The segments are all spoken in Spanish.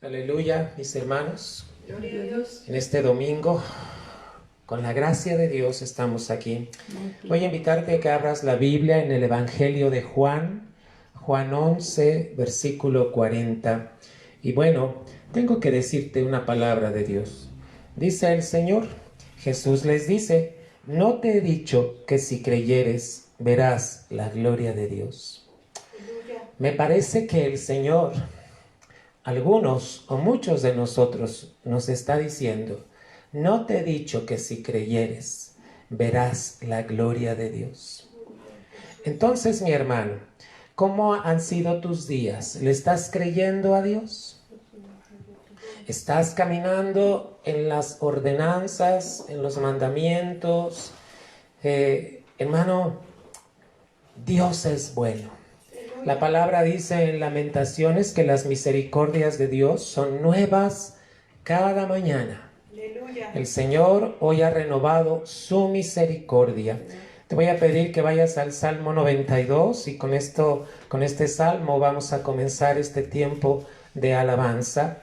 Aleluya, mis hermanos. Gloria a Dios. En este domingo, con la gracia de Dios, estamos aquí. Voy a invitarte a que abras la Biblia en el Evangelio de Juan, Juan 11, versículo 40. Y bueno, tengo que decirte una palabra de Dios. Dice el Señor, Jesús les dice, no te he dicho que si creyeres, verás la gloria de Dios. Me parece que el Señor, algunos o muchos de nosotros, nos está diciendo, no te he dicho que si creyeres, verás la gloria de Dios. Entonces, mi hermano, ¿cómo han sido tus días? ¿Le estás creyendo a Dios? ¿Estás caminando en las ordenanzas, en los mandamientos? Hermano, Dios es bueno. La palabra dice en Lamentaciones que las misericordias de Dios son nuevas cada mañana. Aleluya. El Señor hoy ha renovado su misericordia. Te voy a pedir que vayas al Salmo 92 y con este salmo vamos a comenzar este tiempo de alabanza.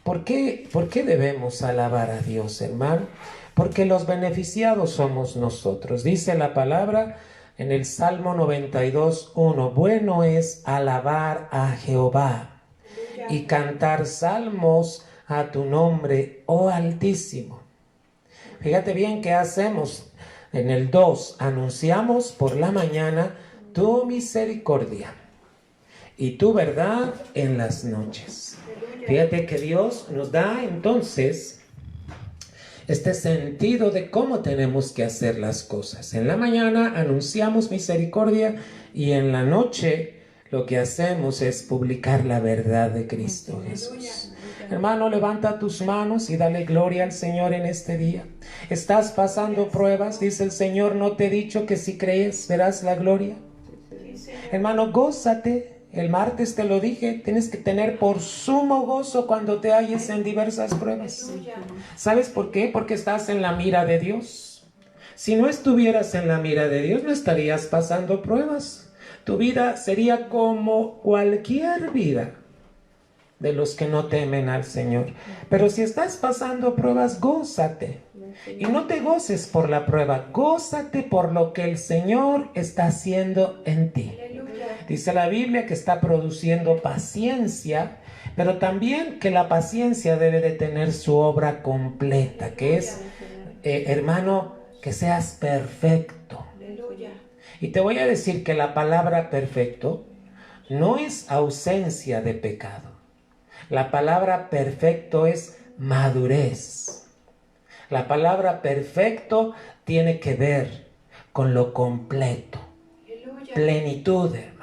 ¿Por qué debemos alabar a Dios, hermano? Porque los beneficiados somos nosotros. Dice la palabra en el Salmo 92:1, bueno es alabar a Jehová y cantar salmos a tu nombre, oh Altísimo. Fíjate bien qué hacemos. En el 2, anunciamos por la mañana tu misericordia y tu verdad en las noches. Fíjate que Dios nos da entonces este sentido de cómo tenemos que hacer las cosas. En la mañana anunciamos misericordia y en la noche lo que hacemos es publicar la verdad de Cristo Jesús. Hermano, levanta tus manos y dale gloria al Señor en este día. Estás pasando pruebas, dice el Señor, no te he dicho que si crees verás la gloria. Hermano, gózate. El martes te lo dije, tienes que tener por sumo gozo cuando te halles en diversas pruebas. ¿Sabes por qué? Porque estás en la mira de Dios. Si no estuvieras en la mira de Dios, no estarías pasando pruebas. Tu vida sería como cualquier vida de los que no temen al Señor. Pero si estás pasando pruebas, gózate. Y no te goces por la prueba, gózate por lo que el Señor está haciendo en ti. Dice la Biblia que está produciendo paciencia, pero también que la paciencia debe de tener su obra completa, que es, hermano, que seas perfecto. Y te voy a decir que la palabra perfecto no es ausencia de pecado. La palabra perfecto es madurez. La palabra perfecto tiene que ver con lo completo, plenitud, hermano.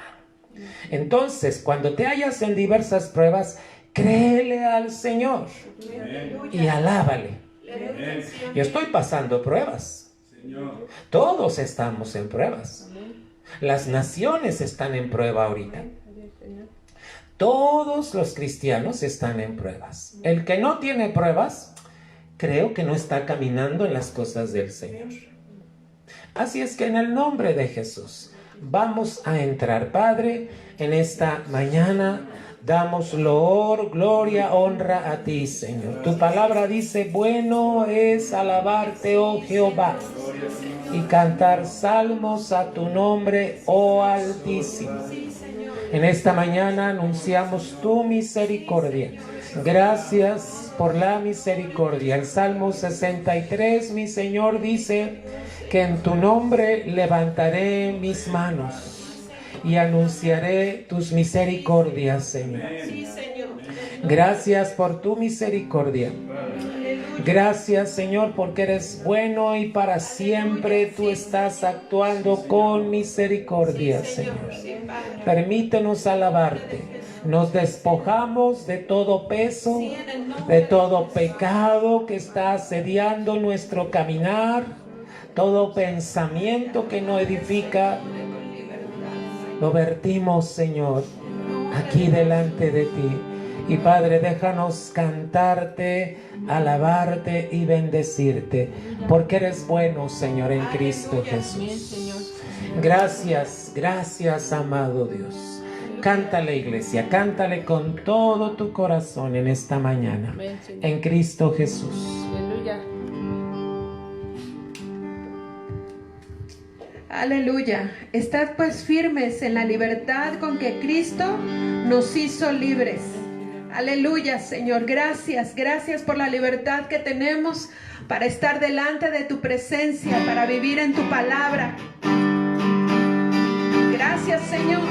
Entonces, cuando te hallas en diversas pruebas, créele al Señor y alábale. Yo estoy pasando pruebas. Todos estamos en pruebas. Las naciones están en prueba ahorita. Todos los cristianos están en pruebas. El que no tiene pruebas, creo que no está caminando en las cosas del Señor. Así es que en el nombre de Jesús vamos a entrar. Padre, en esta mañana damos loor, gloria, honra a ti, Señor. Tu palabra dice, bueno es alabarte, oh Jehová, y cantar salmos a tu nombre, oh Altísimo. En esta mañana anunciamos tu misericordia. Gracias por la misericordia. El Salmo 63, mi Señor, dice que en tu nombre levantaré mis manos y anunciaré tus misericordias, Señor. Gracias por tu misericordia. Gracias, Señor, porque eres bueno y para siempre tú estás actuando con misericordia, Señor. Permítenos alabarte. Nos despojamos de todo peso, de todo pecado que está asediando nuestro caminar, todo pensamiento que no edifica. Lo vertimos, Señor, aquí delante de ti. Y Padre, déjanos cantarte, alabarte y bendecirte, porque eres bueno, Señor, en Cristo Jesús. Gracias, gracias, amado Dios. Cántale, iglesia, cántale con todo tu corazón en esta mañana. En Cristo Jesús. Aleluya. Aleluya. Estad pues firmes en la libertad con que Cristo nos hizo libres. Aleluya, Señor. Gracias, gracias por la libertad que tenemos para estar delante de tu presencia, para vivir en tu palabra. Gracias, Señor.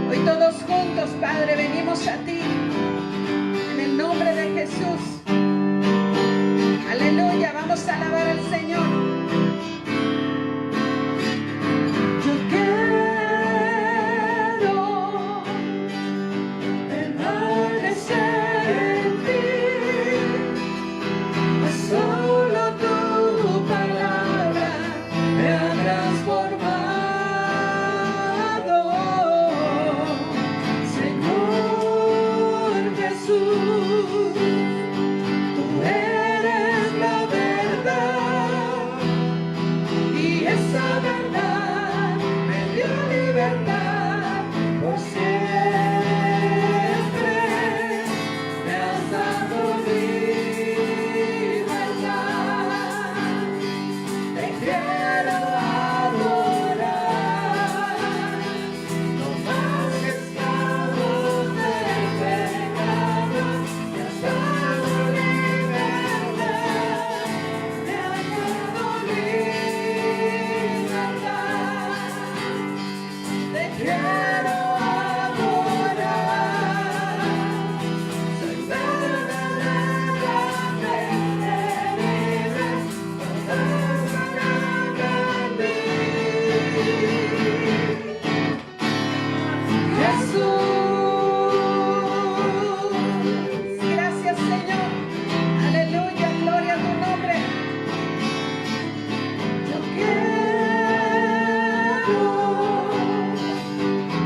Hoy todos juntos, Padre, venimos a ti en el nombre de Jesús. Aleluya. Vamos a alabar al Señor. Yo quiero permanecer en ti, pues solo tu palabra me ha transformado. Señor Jesús, tú eres la verdad, y esa verdad me dio libertad por siempre. Me has dado libertad. Te quiero adorar, no más esclavo del pecado. Me has dado libertad. Me has dado libertad. Te quiero adorar. Soy verdaderamente libre. Jesús. Gracias, Señor. Aleluya, gloria a tu nombre. Yo quiero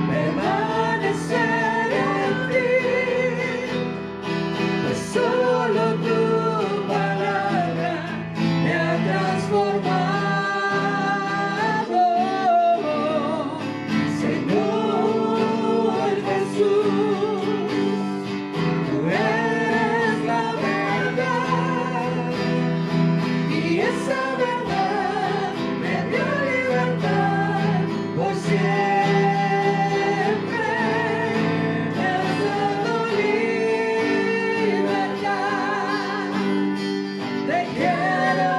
permanecer en ti, pues solo tu palabra me ha transformado. Señor Jesús, tú eres la verdad, y esa verdad me dio libertad por siempre. Me has dado libertad. Te quiero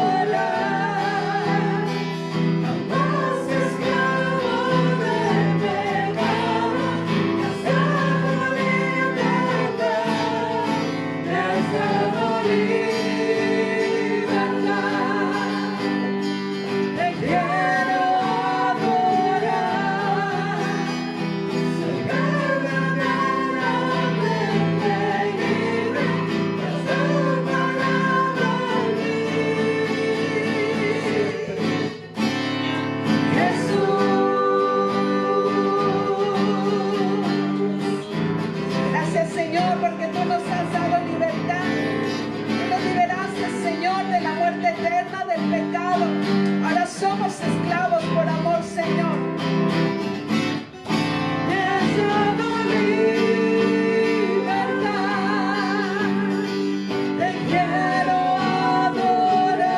adorar, no más esclavo del pecado. Me has dado libertad. Me has dado libertad. Te quiero adorar. Soy verdaderamente libre. Me has dado palabra en mí. Jesús. Gracias, Señor, porque tú nos has dado libertad. Tú nos liberaste, Señor, de la muerte eterna, del pecado. Ahora somos esclavos por amor, Señor. Me has dado libertad. Te quiero adorar.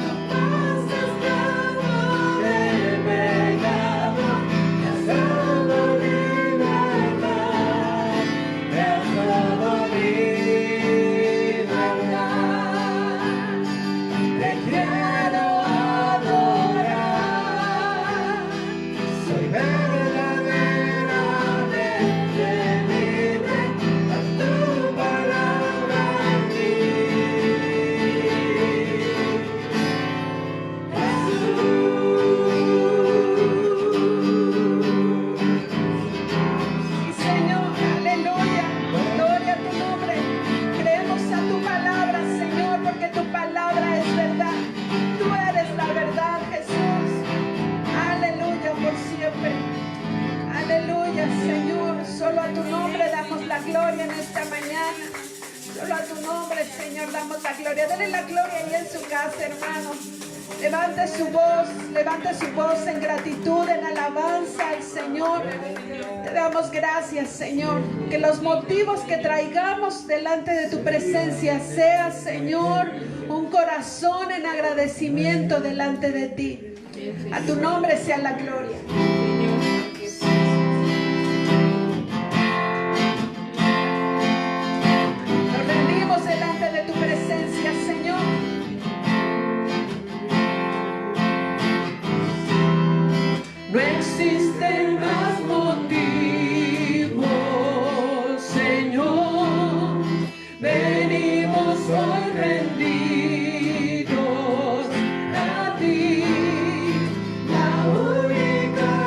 No más esclavo del pecado. Me has dado libertad. Me has dado libertad. Te quiero adorar. Soy verdaderamente libre. A tu palabra en mí. Sí, Señor, aleluya, gloria a tu nombre. Creemos a tu palabra, Señor, porque tu palabra es verdad. Tú eres la verdad, Jesús. Aleluya, por siempre. Aleluya, Señor. Solo a tu nombre damos la gloria en esta mañana. Solo a tu nombre, Señor, damos la gloria. Dale la gloria ahí en su casa, hermano. Levante su voz en gratitud, en alabanza al Señor. Te damos gracias, Señor, que los motivos que traigamos delante de tu presencia sea, Señor, un corazón en agradecimiento delante de ti. A tu nombre sea la gloria. Nos rendimos delante de tu presencia, Señor. No existen más motivos, Señor. Venimos hoy rendidos a ti, la única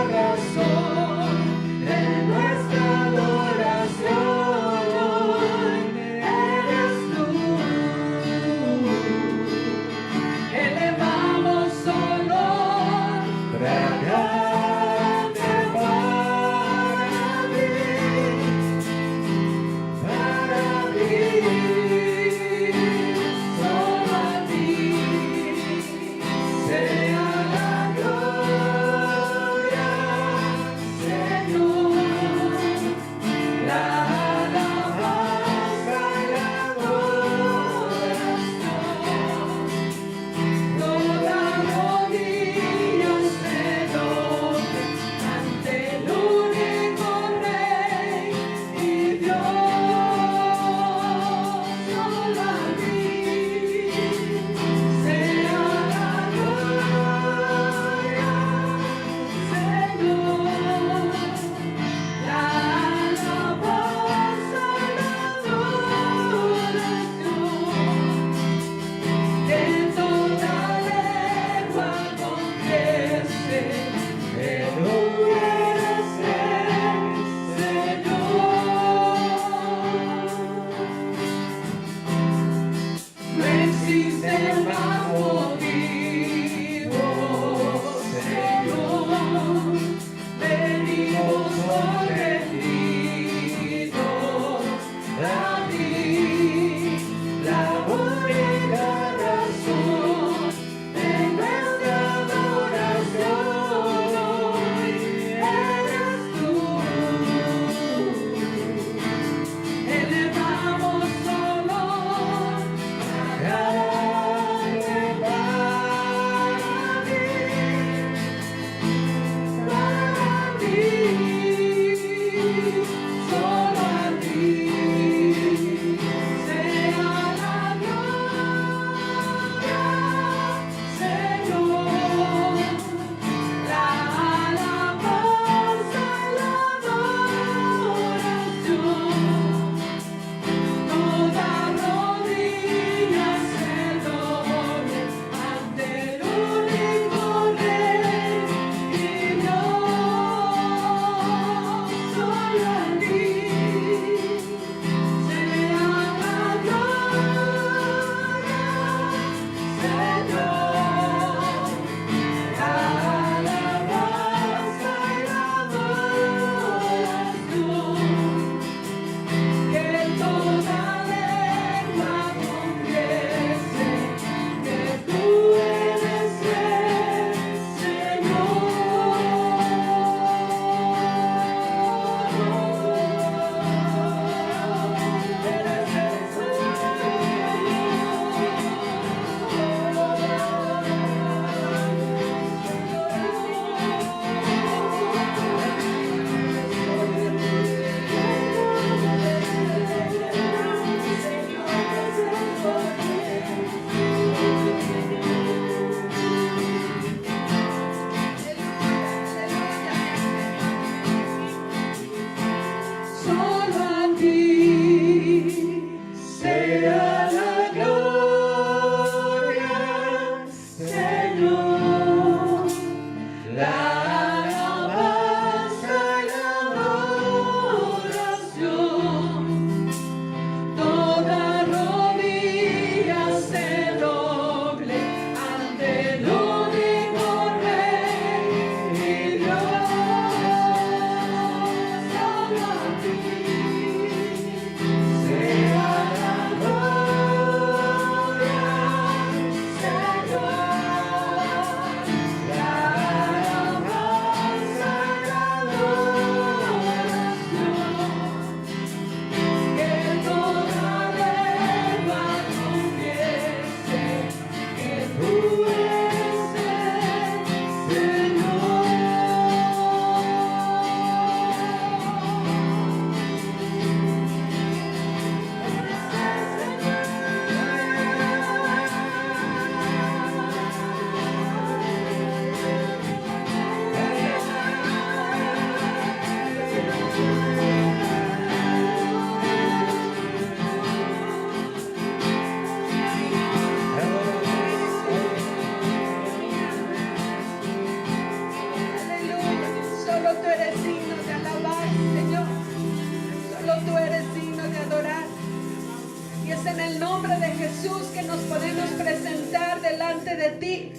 delante de ti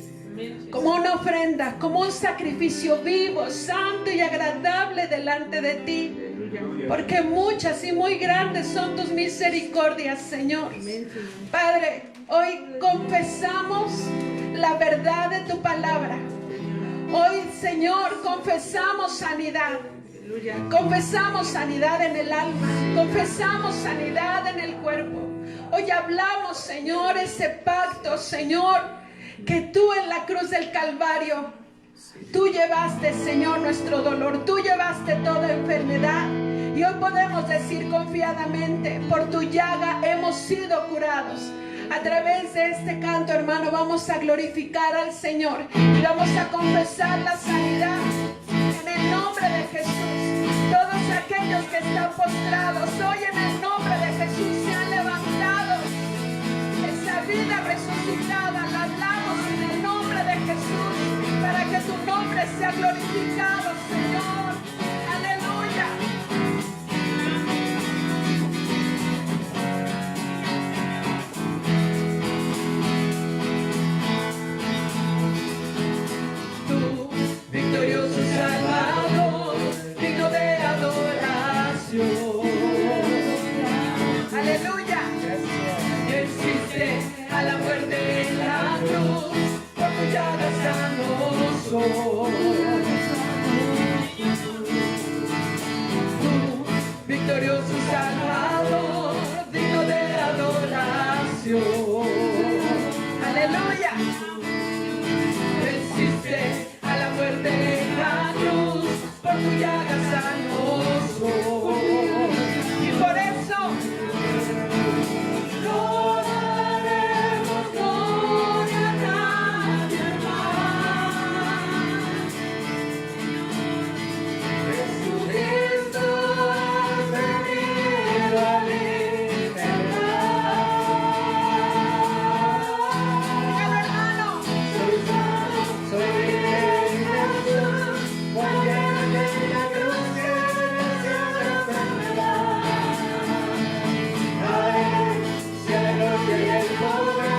como una ofrenda, como un sacrificio vivo, santo y agradable delante de ti. Porque muchas y muy grandes son tus misericordias, Señor. Padre, hoy confesamos la verdad de tu palabra. Hoy, Señor, confesamos sanidad. Confesamos sanidad en el alma. Confesamos sanidad en el cuerpo. Hoy hablamos, Señor, ese pacto, Señor, que tú en la cruz del Calvario, tú llevaste, Señor, nuestro dolor. Tú llevaste toda enfermedad. Y hoy podemos decir confiadamente, por tu llaga hemos sido curados. A través de este canto, hermano, vamos a glorificar al Señor y vamos a confesar la sanidad en el nombre de Jesús. Todos aquellos que están postrados hoy en el nombre de Jesús se han levantado. Esa vida resucitada la hablamos en el nombre de Jesús para que tu nombre sea glorificado, Señor. Aleluya. Victorioso Salvador, digno de adoración. Aleluya. Venciste a la muerte en la cruz, por tu llaga sanos soy. Victorioso Salvador, digno de adoración. Aleluya. Venciste a la muerte en la cruz, por tu llaga sanos soy. Y por eso no daremos gloria a nadie más. Jesucristo has venido a liberar. Dígalo, hermano. Soy sano, soy libre en Jesús. Cuando llegue la cruz que venció la enfermedad. A Él sea la gloria y el poder.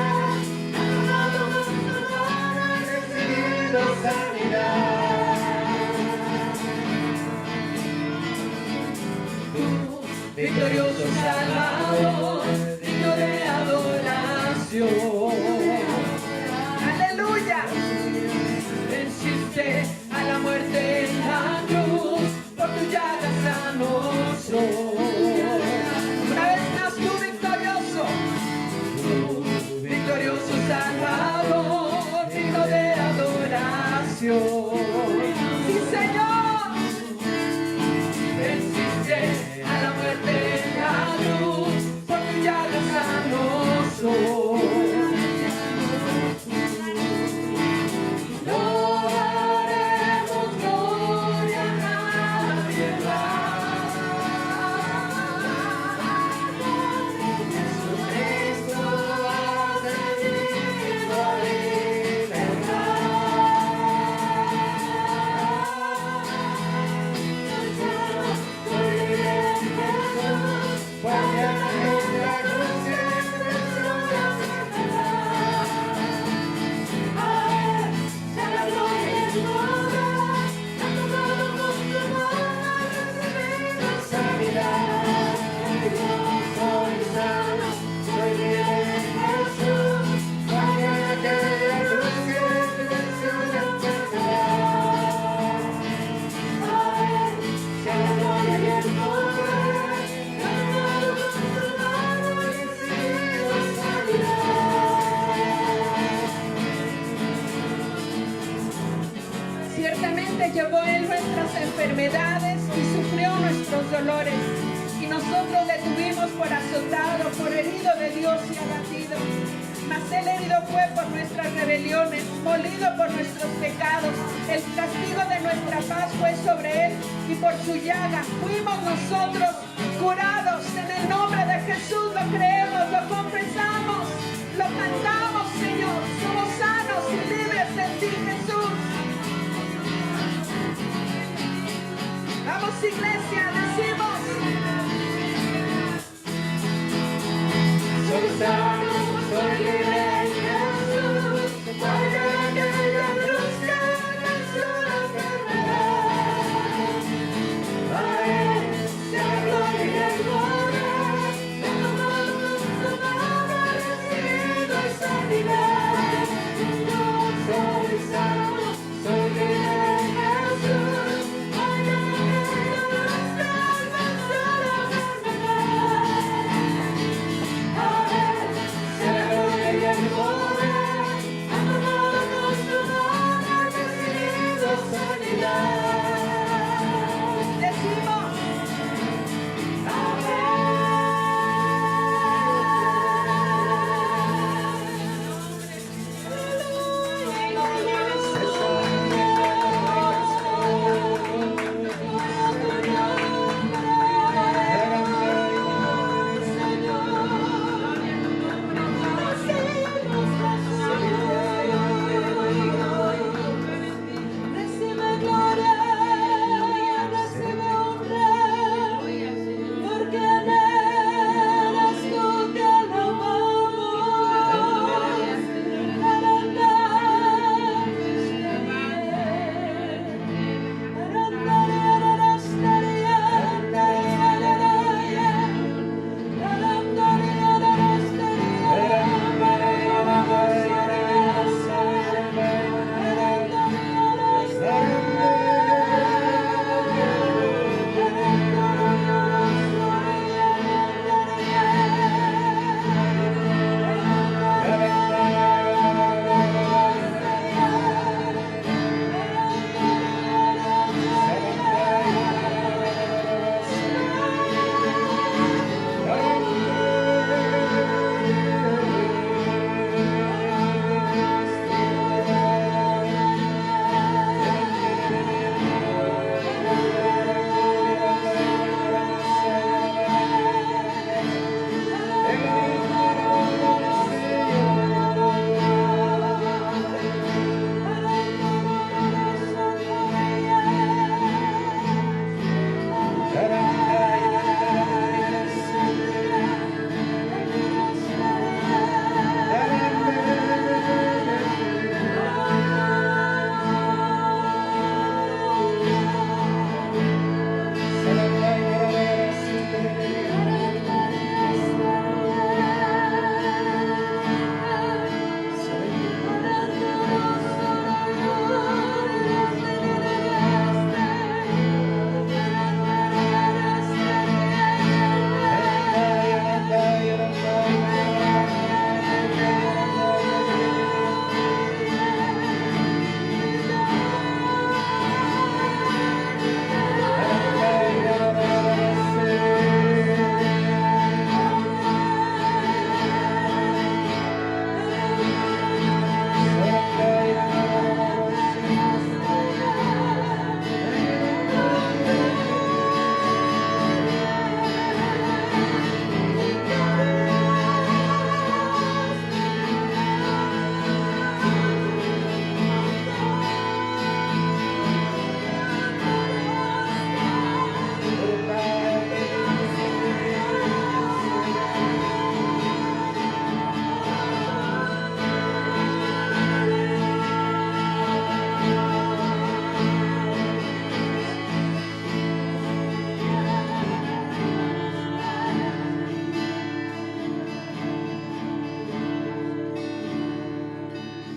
Amado con su amor ha recibido sanidad. Tú, victorioso Salvador, digno de adoración. Aleluya. Venciste a la muerte en la cruz, por tu llaga sanos soy. Una vez más tú victorioso, victorioso Salvador, digno de adoración. Sí, Señor. Venciste a la muerte en la cruz, por tu llaga sanos soy. No daremos gloria a nadie más. Jesucristo ha venido a liberar. Soy libre en Jesús, cuando en la cruz se venció la enfermedad. A Él sea la gloria y el poder, amado con su amor ha recibido sanidad. Yo soy sano, soy libre en Jesús, cuando en aquella cruz que venció la enfermedad. A Él sea la gloria y el poder, amado con su amor ha recibido sanidad. Ciertamente llevó Él nuestras enfermedades y sufrió nuestros dolores. Y nosotros le tuvimos por azotado, por herido de Dios y abatido. Mas Él herido fue por nuestras rebeliones, molido por nuestros pecados. El castigo de nuestra paz fue sobre Él, y por su llaga fuimos nosotros curados. En el nombre de Jesús lo creemos, lo confesamos, lo cantamos, Señor. Somos sanos y libres en ti, Jesús. Vamos, iglesia, decimos: soy sano, soy libre en Jesús.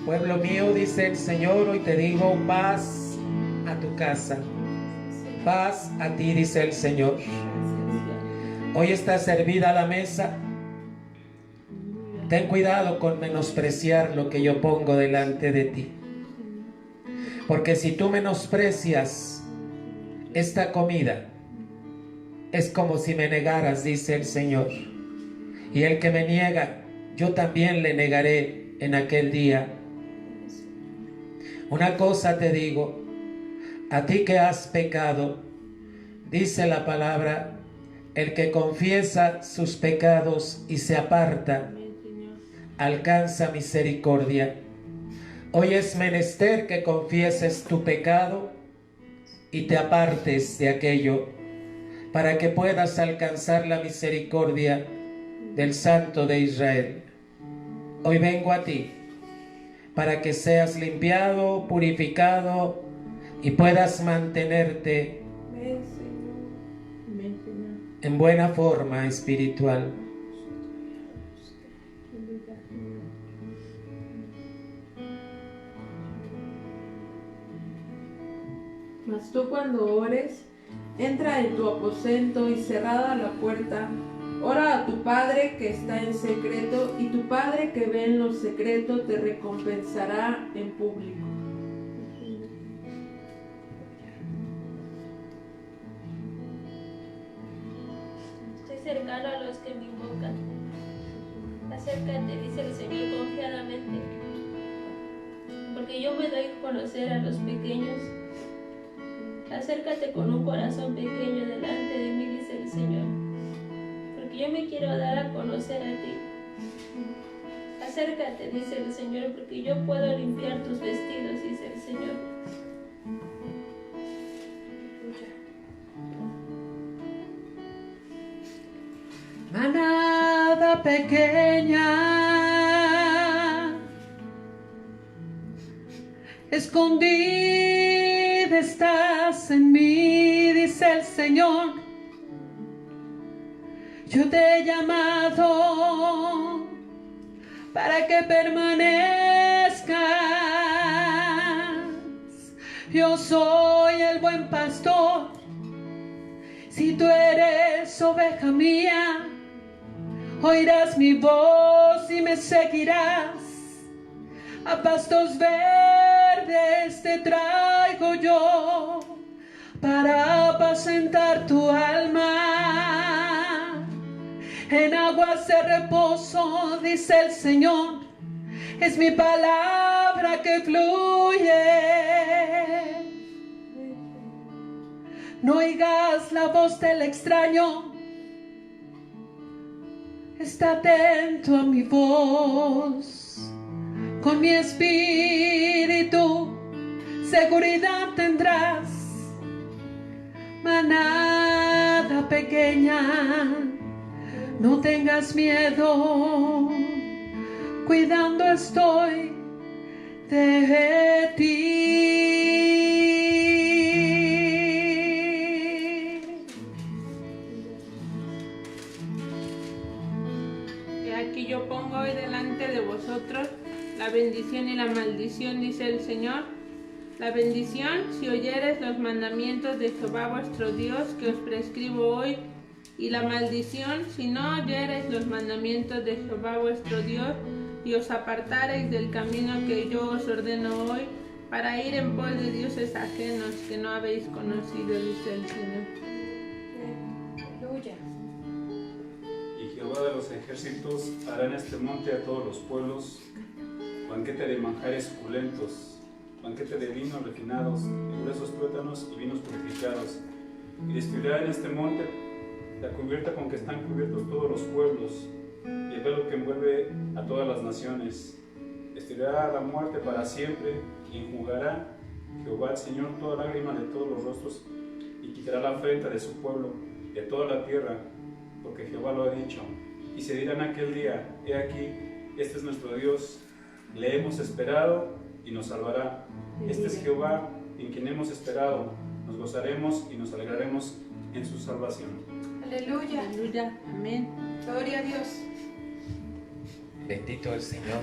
Pueblo mío, dice el Señor, hoy te digo paz a tu casa. Paz a ti, dice el Señor. Hoy está servida la mesa. Ten cuidado con menospreciar lo que yo pongo delante de ti. Porque si tú menosprecias esta comida, es como si me negaras, dice el Señor. Y el que me niega, yo también le negaré en aquel día. Una cosa te digo, a ti que has pecado, dice la palabra, el que confiesa sus pecados y se aparta, alcanza misericordia. Hoy es menester que confieses tu pecado y te apartes de aquello, para que puedas alcanzar la misericordia del Santo de Israel. Hoy vengo a ti, para que seas limpiado, purificado y puedas mantenerte en buena forma espiritual. Mas tú cuando ores, entra en tu aposento y cerrada la puerta, ora a tu Padre que está en secreto, y tu Padre que ve en lo secreto te recompensará en público. Estoy cercano a los que me invocan. Acércate, dice el Señor confiadamente, porque yo me doy a conocer a los pequeños. Acércate con un corazón pequeño delante de mí, dice el Señor, porque yo me quiero dar a conocer a ti. Acércate, dice el Señor, porque yo puedo limpiar tus vestidos, dice el Señor. Manada pequeña, escondida estás en mí, dice el Señor. Yo te he llamado para que permanezcas. Yo soy el buen pastor. Si tú eres oveja mía, oirás mi voz y me seguirás. A pastos verdes te traigo yo para apacentar tu alma. En aguas de reposo, dice el Señor, es mi palabra que fluye. No oigas la voz del extraño, está atento a mi voz. Con mi espíritu seguridad tendrás. Manada pequeña, no tengas miedo, cuidando estoy de ti. He aquí yo pongo hoy delante de vosotros la bendición y la maldición, dice el Señor. La bendición, si oyeres los mandamientos de Jehová vuestro Dios que os prescribo hoy, y la maldición, si no oyereis los mandamientos de Jehová vuestro Dios, y os apartareis del camino que yo os ordeno hoy, para ir en pos de dioses ajenos que no habéis conocido, dice el Señor. Aleluya. Y Jehová de los ejércitos hará en este monte a todos los pueblos banquete de manjares suculentos, banquete de vinos refinados, de gruesos tuétanos y vinos purificados. Y destruirá en este monte la cubierta con que están cubiertos todos los pueblos, y el velo que envuelve a todas las naciones. Destruirá la muerte para siempre, y enjugará Jehová el Señor toda lágrima de todos los rostros, y quitará la afrenta de su pueblo, de toda la tierra, porque Jehová lo ha dicho. Y se dirán aquel día: he aquí, este es nuestro Dios, le hemos esperado y nos salvará. Este es Jehová en quien hemos esperado, nos gozaremos y nos alegraremos en su salvación. Aleluya. Aleluya, amén. Gloria a Dios. Bendito el Señor.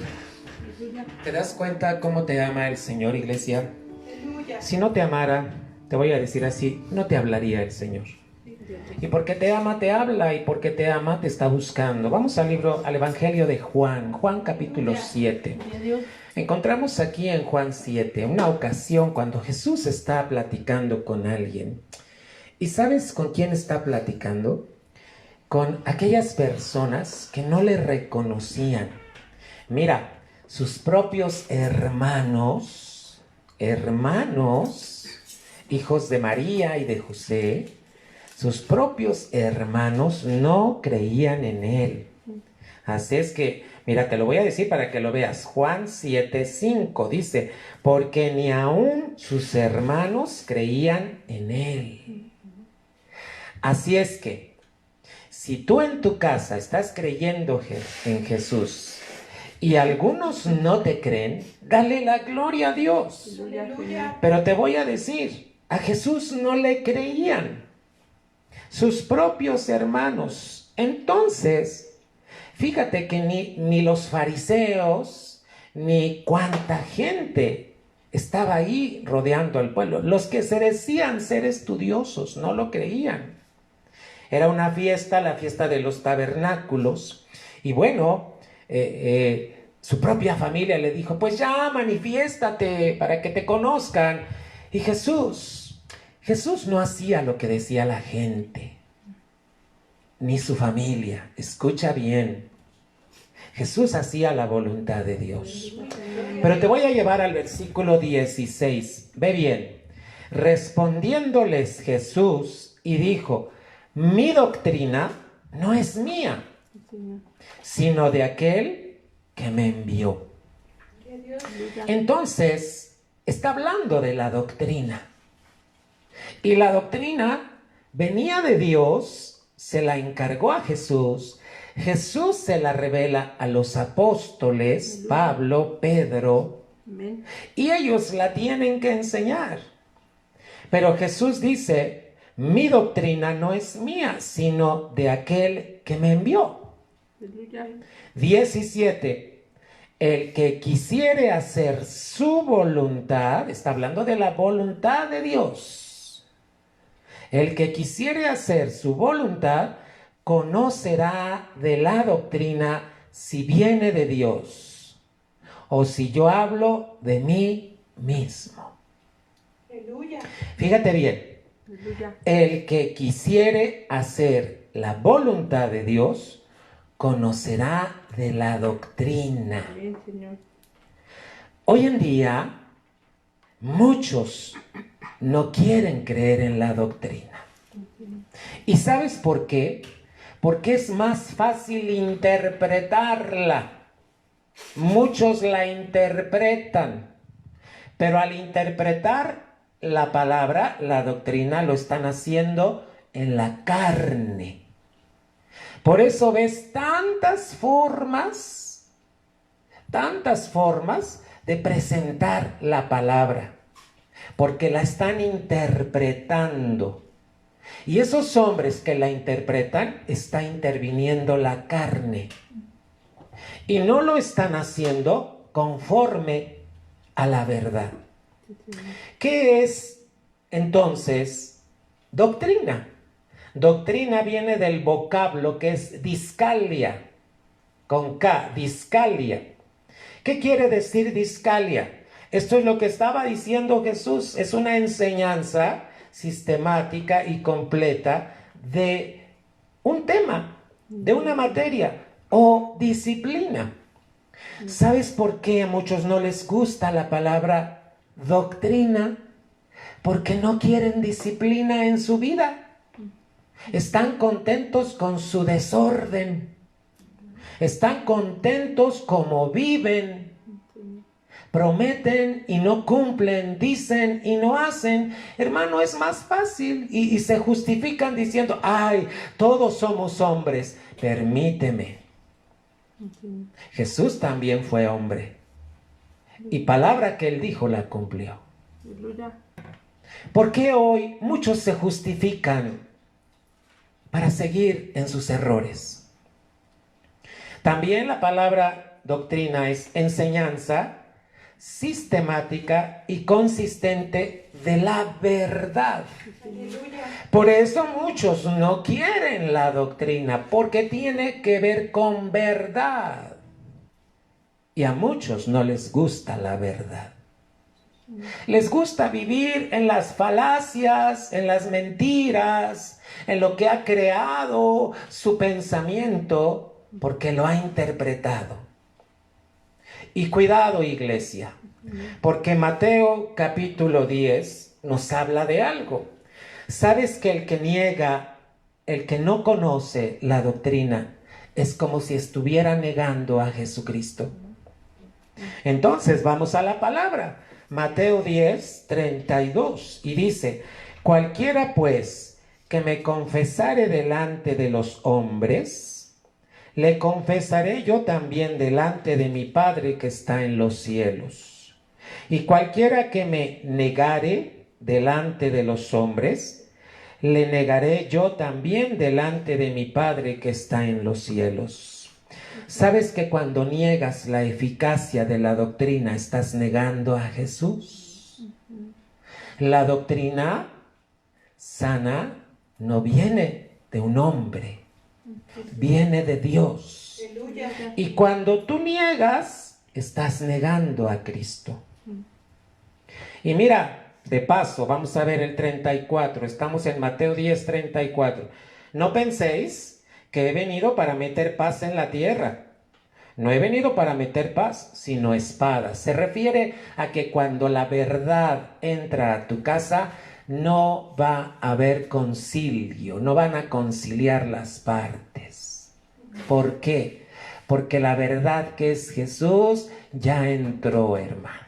¿Te das cuenta cómo te ama el Señor, iglesia? Aleluya. Si no te amara, te voy a decir así, no te hablaría el Señor. Y porque te ama, te habla, y porque te ama, te está buscando. Vamos al Evangelio de Juan, Juan capítulo 7. Encontramos aquí en Juan 7 una ocasión cuando Jesús está platicando con alguien. ¿Y sabes con quién está platicando? Con aquellas personas que no le reconocían. Mira, sus propios hermanos, hijos de María y de José, sus propios hermanos no creían en él. Así es que, mira, te lo voy a decir para que lo veas. Juan 7:5 dice, porque ni aun sus hermanos creían en él. Así es que, si tú en tu casa estás creyendo en Jesús y algunos no te creen, dale la gloria a Dios. Aleluya. Pero te voy a decir, a Jesús no le creían sus propios hermanos. Entonces, fíjate que ni los fariseos, ni cuánta gente estaba ahí rodeando al pueblo. Los que se decían ser estudiosos no lo creían. Era una fiesta, la fiesta de los tabernáculos. Y bueno, su propia familia le dijo, pues ya manifiéstate para que te conozcan. Y Jesús no hacía lo que decía la gente, ni su familia. Escucha bien. Jesús hacía la voluntad de Dios. Pero te voy a llevar al versículo 16. Ve bien. Respondiéndoles Jesús y dijo, mi doctrina no es mía, sino de aquel que me envió. Entonces, está hablando de la doctrina. Y la doctrina venía de Dios, se la encargó a Jesús. Jesús se la revela a los apóstoles, Pablo, Pedro, y ellos la tienen que enseñar. Pero Jesús dice, mi doctrina no es mía, sino de aquel que me envió. 17. El que quisiere hacer su voluntad, está hablando de la voluntad de Dios. El que quisiere hacer su voluntad, conocerá de la doctrina si viene de Dios, o si yo hablo de mí mismo. Aleluya. Fíjate bien. El que quisiere hacer la voluntad de Dios, conocerá de la doctrina. Hoy en día, muchos no quieren creer en la doctrina. ¿Y sabes por qué? Porque es más fácil interpretarla. Muchos la interpretan, pero al interpretar la palabra, la doctrina, lo están haciendo en la carne. Por eso ves tantas formas de presentar la palabra, porque la están interpretando. Y esos hombres que la interpretan, está interviniendo la carne. Y no lo están haciendo conforme a la verdad. ¿Qué es entonces doctrina? Doctrina viene del vocablo que es discalia, con K, discalia. ¿Qué quiere decir discalia? Esto es lo que estaba diciendo Jesús, es una enseñanza sistemática y completa de un tema, de una materia o disciplina. ¿Sabes por qué a muchos no les gusta la palabra doctrina? Porque no quieren disciplina en su vida. Están contentos con su desorden. Están contentos como viven. Prometen y no cumplen, dicen y no hacen. Hermano, es más fácil y se justifican diciendo, ay, todos somos hombres. Permíteme. Jesús también fue hombre. Y palabra que él dijo la cumplió. ¿Por qué hoy muchos se justifican para seguir en sus errores? También la palabra doctrina es enseñanza sistemática y consistente de la verdad. Por eso muchos no quieren la doctrina, porque tiene que ver con verdad. Y a muchos no les gusta la verdad. Les gusta vivir en las falacias, en las mentiras, en lo que ha creado su pensamiento, porque lo ha interpretado. Y cuidado, iglesia, porque Mateo capítulo 10 nos habla de algo. ¿Sabes que el que niega, el que no conoce la doctrina, es como si estuviera negando a Jesucristo? Entonces vamos a la palabra. Mateo 10, 32, y dice: cualquiera pues que me confesare delante de los hombres, le confesaré yo también delante de mi Padre que está en los cielos. Y cualquiera que me negare delante de los hombres, le negaré yo también delante de mi Padre que está en los cielos. ¿Sabes que cuando niegas la eficacia de la doctrina estás negando a Jesús? La doctrina sana no viene de un hombre, viene de Dios. Y cuando tú niegas, estás negando a Cristo. Y mira, de paso, vamos a ver el 34. Estamos en Mateo 10, 34. No penséis que he venido para meter paz en la tierra. No he venido para meter paz, sino espada. Se refiere a que cuando la verdad entra a tu casa, no va a haber concilio, no van a conciliar las partes. ¿Por qué? Porque la verdad que es Jesús ya entró, hermano.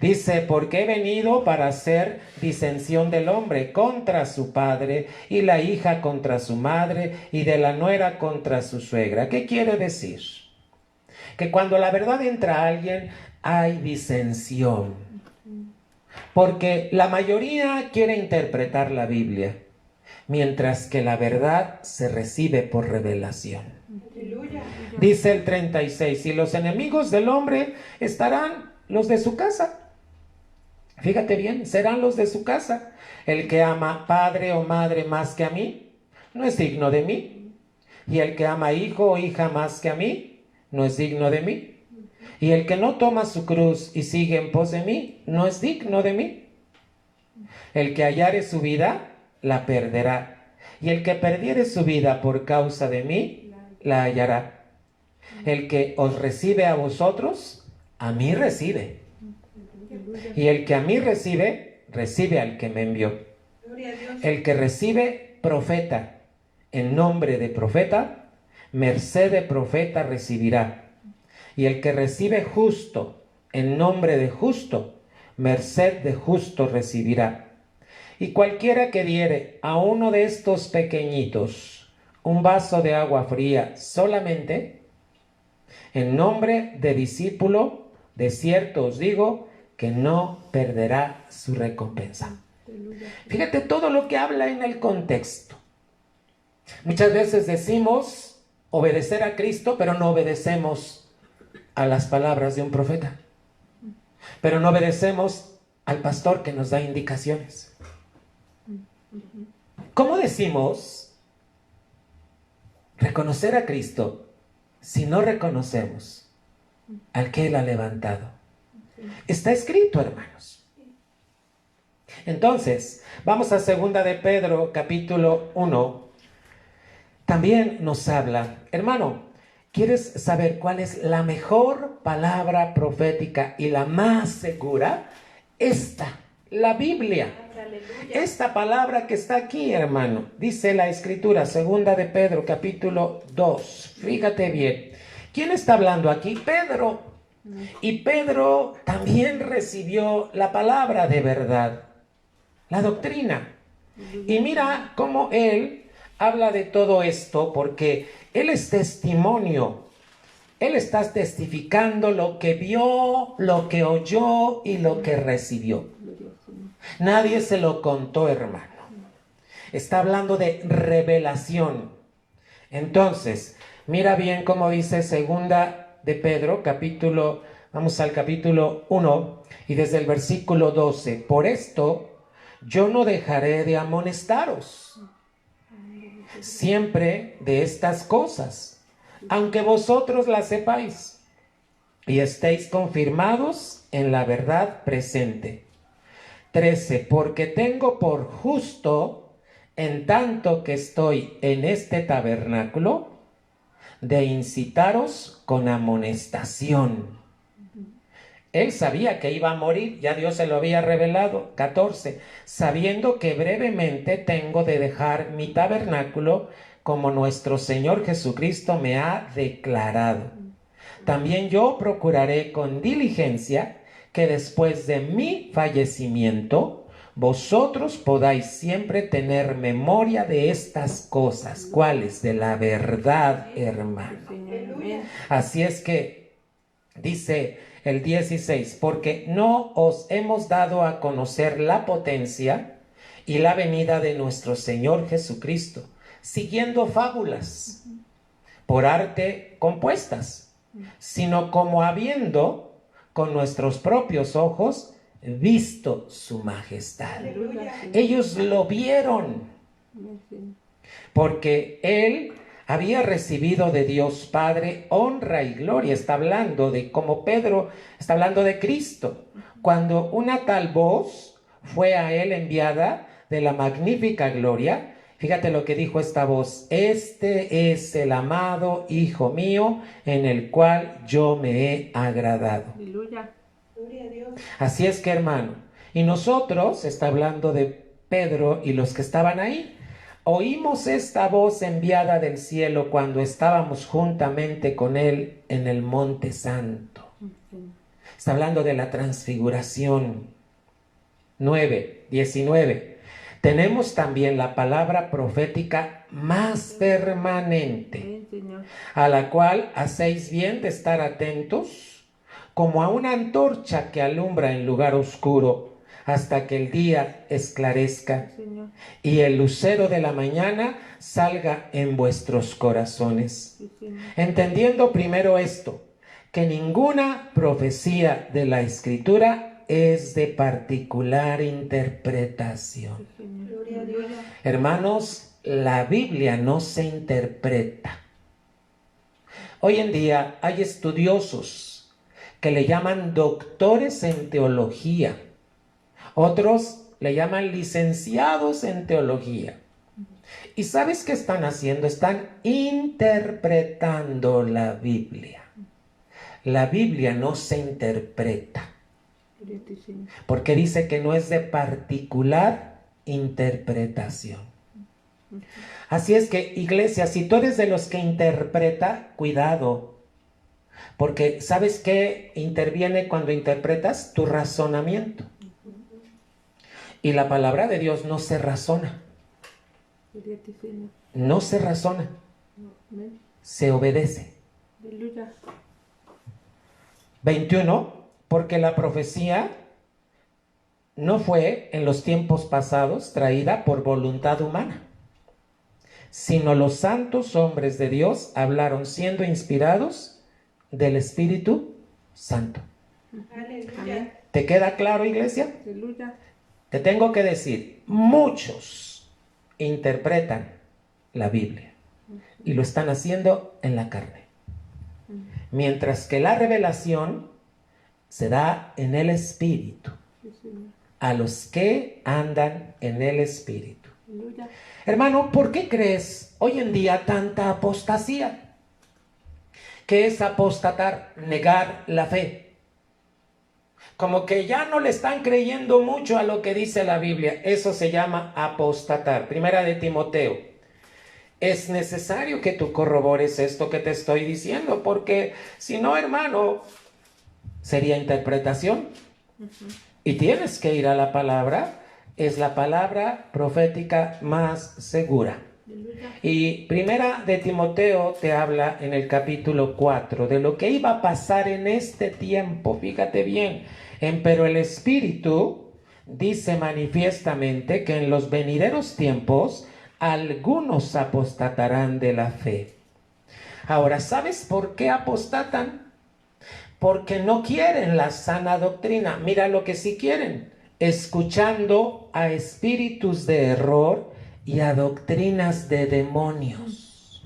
Dice, porque he venido para hacer disensión del hombre contra su padre, y la hija contra su madre, y de la nuera contra su suegra. ¿Qué quiere decir? Que cuando la verdad entra a alguien, hay disensión. Porque la mayoría quiere interpretar la Biblia, mientras que la verdad se recibe por revelación. Dice el 36, y los enemigos del hombre estarán los de su casa. Fíjate bien, serán los de su casa. El que ama padre o madre más que a mí, no es digno de mí. Y el que ama hijo o hija más que a mí, no es digno de mí. Y el que no toma su cruz y sigue en pos de mí, no es digno de mí. El que hallare su vida, la perderá. Y el que perdiere su vida por causa de mí, la hallará. El que os recibe a vosotros, a mí recibe. Y el que a mí recibe, recibe al que me envió. El que recibe profeta en nombre de profeta, merced de profeta recibirá. Y el que recibe justo en nombre de justo, merced de justo recibirá. Y cualquiera que diere a uno de estos pequeñitos un vaso de agua fría solamente, en nombre de discípulo, de cierto os digo, que no perderá su recompensa. Fíjate todo lo que habla en el contexto. Muchas veces decimos obedecer a Cristo, pero no obedecemos a las palabras de un profeta. Pero no obedecemos al pastor que nos da indicaciones. ¿Cómo decimos reconocer a Cristo si no reconocemos al que Él ha levantado? Está escrito, hermanos. Entonces, vamos a 2 de Pedro, capítulo 1. También nos habla, hermano, ¿quieres saber cuál es la mejor palabra profética y la más segura? Esta, la Biblia. Esta palabra que está aquí, hermano, dice la Escritura, 2 de Pedro, capítulo 2. Fíjate bien. ¿Quién está hablando aquí? Pedro. Y Pedro también recibió la palabra de verdad, la doctrina. Y mira cómo él habla de todo esto, porque él es testimonio. Él está testificando lo que vio, lo que oyó y lo que recibió. Nadie se lo contó, hermano. Está hablando de revelación. Entonces, mira bien cómo dice 2 de Pedro, vamos al capítulo 1 y desde el versículo 12. Por esto yo no dejaré de amonestaros siempre de estas cosas, aunque vosotros las sepáis y estéis confirmados en la verdad presente. 13. Porque tengo por justo, en tanto que estoy en este tabernáculo, de incitaros con amonestación. Él sabía que iba a morir, ya Dios se lo había revelado. 14. Sabiendo que brevemente tengo de dejar mi tabernáculo, como nuestro Señor Jesucristo me ha declarado. También yo procuraré con diligencia que después de mi fallecimiento, vosotros podáis siempre tener memoria de estas cosas. ¿Cuáles? De la verdad, hermano. Así es que, dice el 16, porque no os hemos dado a conocer la potencia y la venida de nuestro Señor Jesucristo, siguiendo fábulas por arte compuestas, sino como habiendo con nuestros propios ojos visto su majestad. Aleluya. Ellos lo vieron, porque él había recibido de Dios Padre honra y gloria. Está hablando de, como Pedro, está hablando de Cristo. Cuando una tal voz fue a él enviada de la magnífica gloria, fíjate lo que dijo esta voz: este es el amado Hijo mío, en el cual yo me he agradado. Aleluya. Gloria a Dios. Así es que, hermano, y nosotros, está hablando de Pedro y los que estaban ahí, oímos esta voz enviada del cielo cuando estábamos juntamente con él en el Monte Santo. Está hablando de la transfiguración. 19. Tenemos también la palabra profética más permanente, a la cual hacéis bien de estar atentos, como a una antorcha que alumbra en lugar oscuro, hasta que el día esclarezca y el lucero de la mañana salga en vuestros corazones. Entendiendo primero esto, que ninguna profecía de la Escritura es de particular interpretación. Gloria a Dios. Hermanos, la Biblia no se interpreta. Hoy en día hay estudiosos que le llaman doctores en teología. Otros le llaman licenciados en teología. ¿Y sabes qué están haciendo? Están interpretando la Biblia. La Biblia no se interpreta, porque dice que no es de particular interpretación. Así es que, iglesia, si tú eres de los que interpreta, cuidado, porque ¿sabes qué interviene cuando interpretas? Tu razonamiento. Y la palabra de Dios no se razona. No se razona. Se obedece. 21. Porque la profecía no fue en los tiempos pasados traída por voluntad humana, sino los santos hombres de Dios hablaron siendo inspirados del Espíritu Santo. Aleluya. ¿Te queda claro, iglesia? Aleluya. Te tengo que decir, muchos interpretan la Biblia y lo están haciendo en la carne, mientras que la revelación se da en el Espíritu, a los que andan en el Espíritu. Aleluya. Hermano, ¿por qué crees hoy en día tanta apostasía? ¿Qué es apostatar? Negar la fe. Como que ya no le están creyendo mucho a lo que dice la Biblia. Eso se llama apostatar. Primera de Timoteo. Es necesario que tú corrobores esto que te estoy diciendo, porque si no, hermano, sería interpretación. Y tienes que ir a la palabra. Es la palabra profética más segura. Y Primera de Timoteo te habla en el capítulo 4 de lo que iba a pasar en este tiempo. Fíjate bien. Pero el Espíritu dice manifiestamente que en los venideros tiempos algunos apostatarán de la fe. Ahora, ¿sabes por qué apostatan? porque no quieren la sana doctrina. Mira lo que sí quieren, escuchando a espíritus de error y a doctrinas de demonios.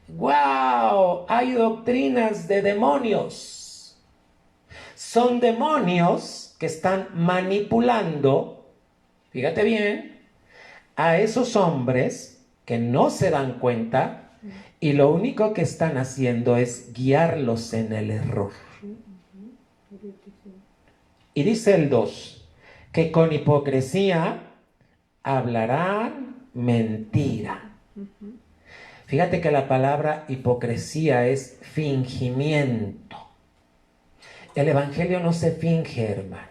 ¡Wow! Hay doctrinas de demonios. Son demonios que están manipulando, fíjate bien, a esos hombres que no se dan cuenta y lo único que están haciendo es guiarlos en el error. Y dice el 2, que con hipocresía hablarán mentira. Fíjate que la palabra hipocresía es fingimiento. El evangelio no se finge, hermano.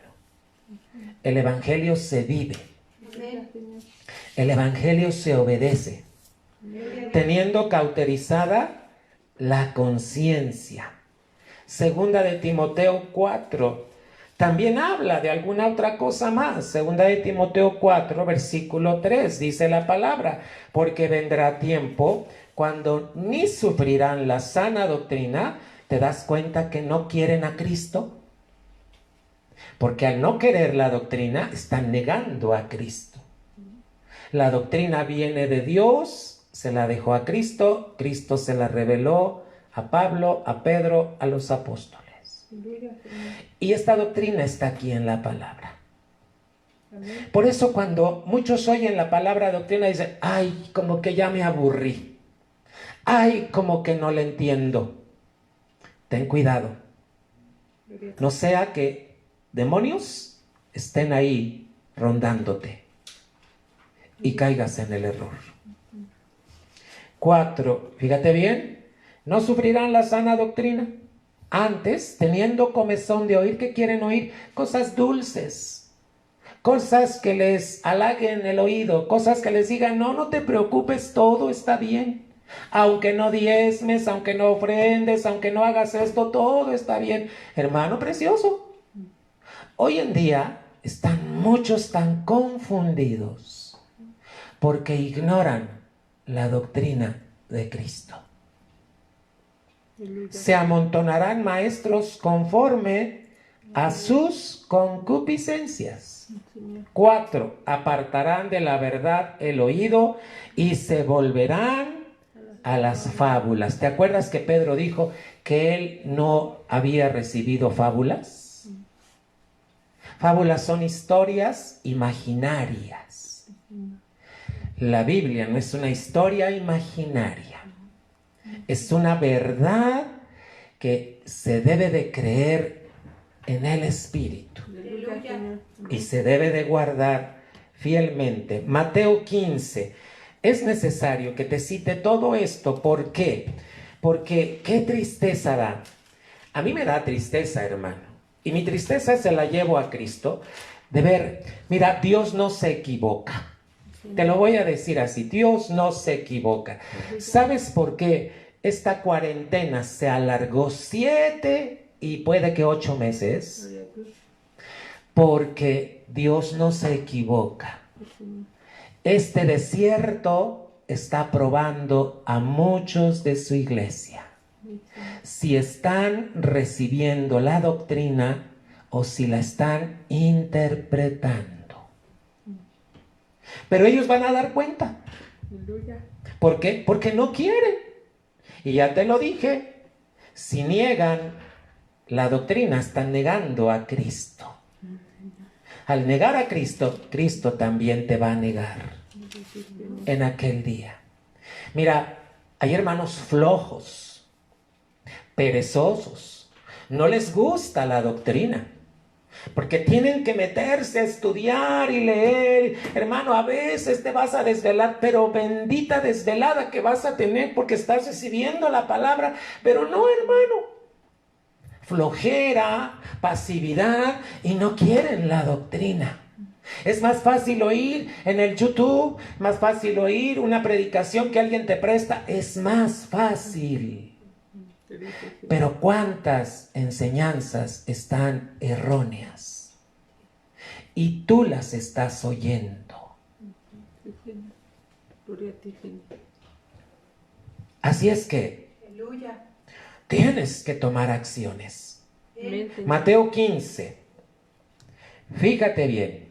El evangelio se vive. El evangelio se obedece, teniendo cauterizada la conciencia. Segunda de Timoteo 4 también habla de alguna otra cosa más. Segunda de Timoteo 4, versículo 3, dice la palabra: porque vendrá tiempo cuando ni sufrirán la sana doctrina. ¿Te das cuenta que no quieren a Cristo? Porque al no querer la doctrina, están negando a Cristo. La doctrina viene de Dios, se la dejó a Cristo, Cristo se la reveló a Pablo, a Pedro, a los apóstoles. Y esta doctrina está aquí en la palabra. Por eso cuando muchos oyen la palabra doctrina dicen: ay, como que ya me aburrí. Ay, como que no le entiendo. Ten cuidado. No sea que demonios estén ahí rondándote y caigas en el error. 4, fíjate bien, no sufrirán la sana doctrina. Antes, teniendo comezón de oír, ¿qué quieren oír? Cosas dulces, cosas que les halaguen el oído, cosas que les digan: no, no te preocupes, todo está bien. Aunque no diezmes, aunque no ofrendes, aunque no hagas esto, todo está bien. Hermano precioso, hoy en día están muchos tan confundidos porque ignoran la doctrina de Cristo. Se amontonarán maestros conforme a sus concupiscencias. 4, apartarán de la verdad el oído y se volverán a las fábulas. ¿Te acuerdas que Pedro dijo que él no había recibido fábulas? Fábulas son historias imaginarias. La Biblia no es una historia imaginaria. Es una verdad que se debe de creer en el Espíritu. Y se debe de guardar fielmente. Mateo 15. Es necesario que te cite todo esto. ¿Por qué? Porque qué tristeza da. A mí me da tristeza, hermano. Y mi tristeza se la llevo a Cristo. De ver, mira, Dios no se equivoca. Te lo voy a decir así, Dios no se equivoca. ¿Sabes por qué esta cuarentena se alargó 7 y puede que 8 meses? Porque Dios no se equivoca. Este desierto está probando a muchos de su iglesia si están recibiendo la doctrina o si la están interpretando. Pero ellos van a dar cuenta. ¿Por qué? Porque no quieren. Y ya te lo dije, si niegan la doctrina, están negando a Cristo. Al negar a Cristo, Cristo también te va a negar en aquel día. Mira, hay hermanos flojos, perezosos, no les gusta la doctrina, porque tienen que meterse a estudiar y leer. Hermano, a veces te vas a desvelar, pero bendita desvelada que vas a tener porque estás recibiendo la palabra. Pero no, hermano, flojera, pasividad y no quieren la doctrina. Es más fácil oír en el YouTube, más fácil oír una predicación que alguien te presta, es más fácil. Pero ¿cuántas enseñanzas están erróneas? Y tú las estás oyendo. Así es que tienes que tomar acciones. Amén, Señor. Mateo 15. Fíjate bien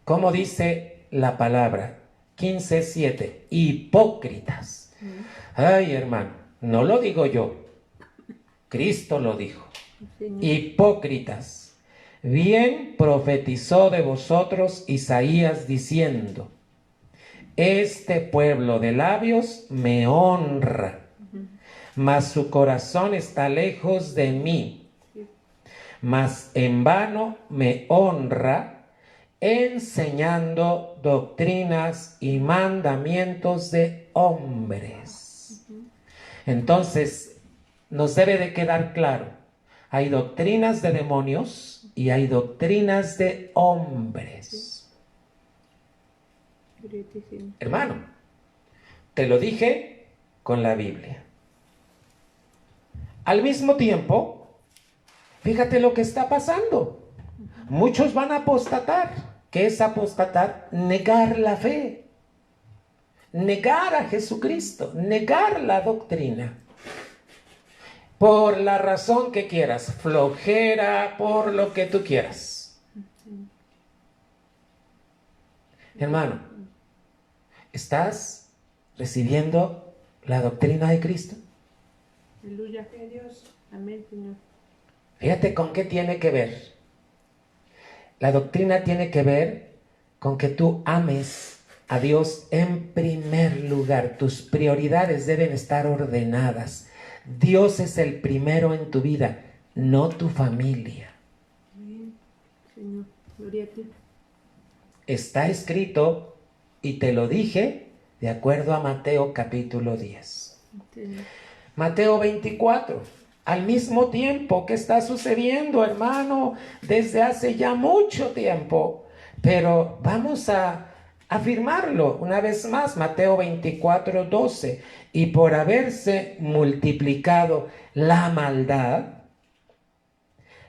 cómo dice la palabra. 15:7. Hipócritas. Ay, hermano, no lo digo yo. Cristo lo dijo. Señor. Hipócritas. Bien profetizó de vosotros Isaías diciendo: este pueblo de labios me honra, mas su corazón está lejos de mí. Mas en vano me honra, enseñando doctrinas y mandamientos de hombres. Entonces, nos debe de quedar claro, hay doctrinas de demonios y hay doctrinas de hombres. Hermano, te lo dije con la Biblia. Al mismo tiempo, fíjate lo que está pasando. Muchos van a apostatar. ¿Qué es apostatar? Negar la fe, negar a Jesucristo, negar la doctrina. Por la razón que quieras, flojera, por lo que tú quieras. Hermano, ¿estás recibiendo la doctrina de Cristo? Aleluya. Dios. Amén, Señor. Fíjate con qué tiene que ver. La doctrina tiene que ver con que tú ames a Dios en primer lugar. Tus prioridades deben estar ordenadas. Dios es el primero en tu vida, no tu familia. Amén, Señor. Gloria a ti. Está escrito, y te lo dije, de acuerdo a Mateo capítulo 10. Señor. Mateo 24. Al mismo tiempo, ¿qué está sucediendo, hermano? Desde hace ya mucho tiempo. Pero vamos a afirmarlo una vez más. Mateo 24, 12. Y por haberse multiplicado la maldad,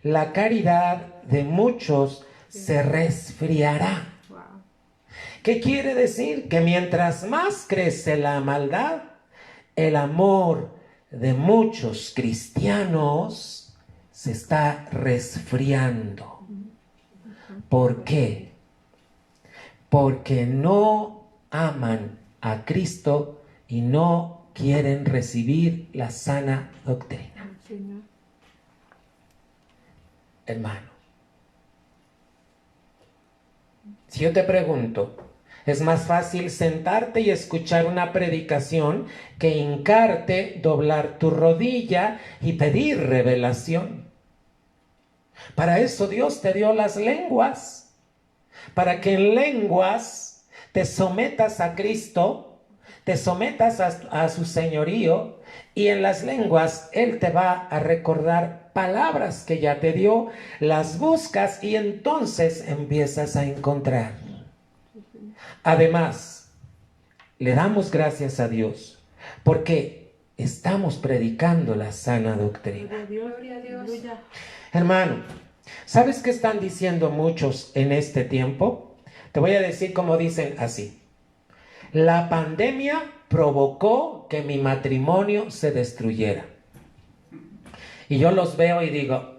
la caridad de muchos se resfriará. Wow. ¿Qué quiere decir? Que mientras más crece la maldad, el amor de muchos cristianos se está resfriando. ¿Por qué? Porque no aman a Cristo y no quieren recibir la sana doctrina. Señor. Hermano, si yo te pregunto, es más fácil sentarte y escuchar una predicación que hincarte, doblar tu rodilla y pedir revelación. Para eso Dios te dio las lenguas, para que en lenguas te sometas a Cristo, te sometas a su señorío, y en las lenguas Él te va a recordar palabras que ya te dio, las buscas y entonces empiezas a encontrar. Además, le damos gracias a Dios porque estamos predicando la sana doctrina. Gloria a Dios. Gloria a Dios. Aleluya. Hermano, ¿sabes qué están diciendo muchos en este tiempo? Te voy a decir cómo dicen así. La pandemia provocó que mi matrimonio se destruyera. Y yo los veo y digo,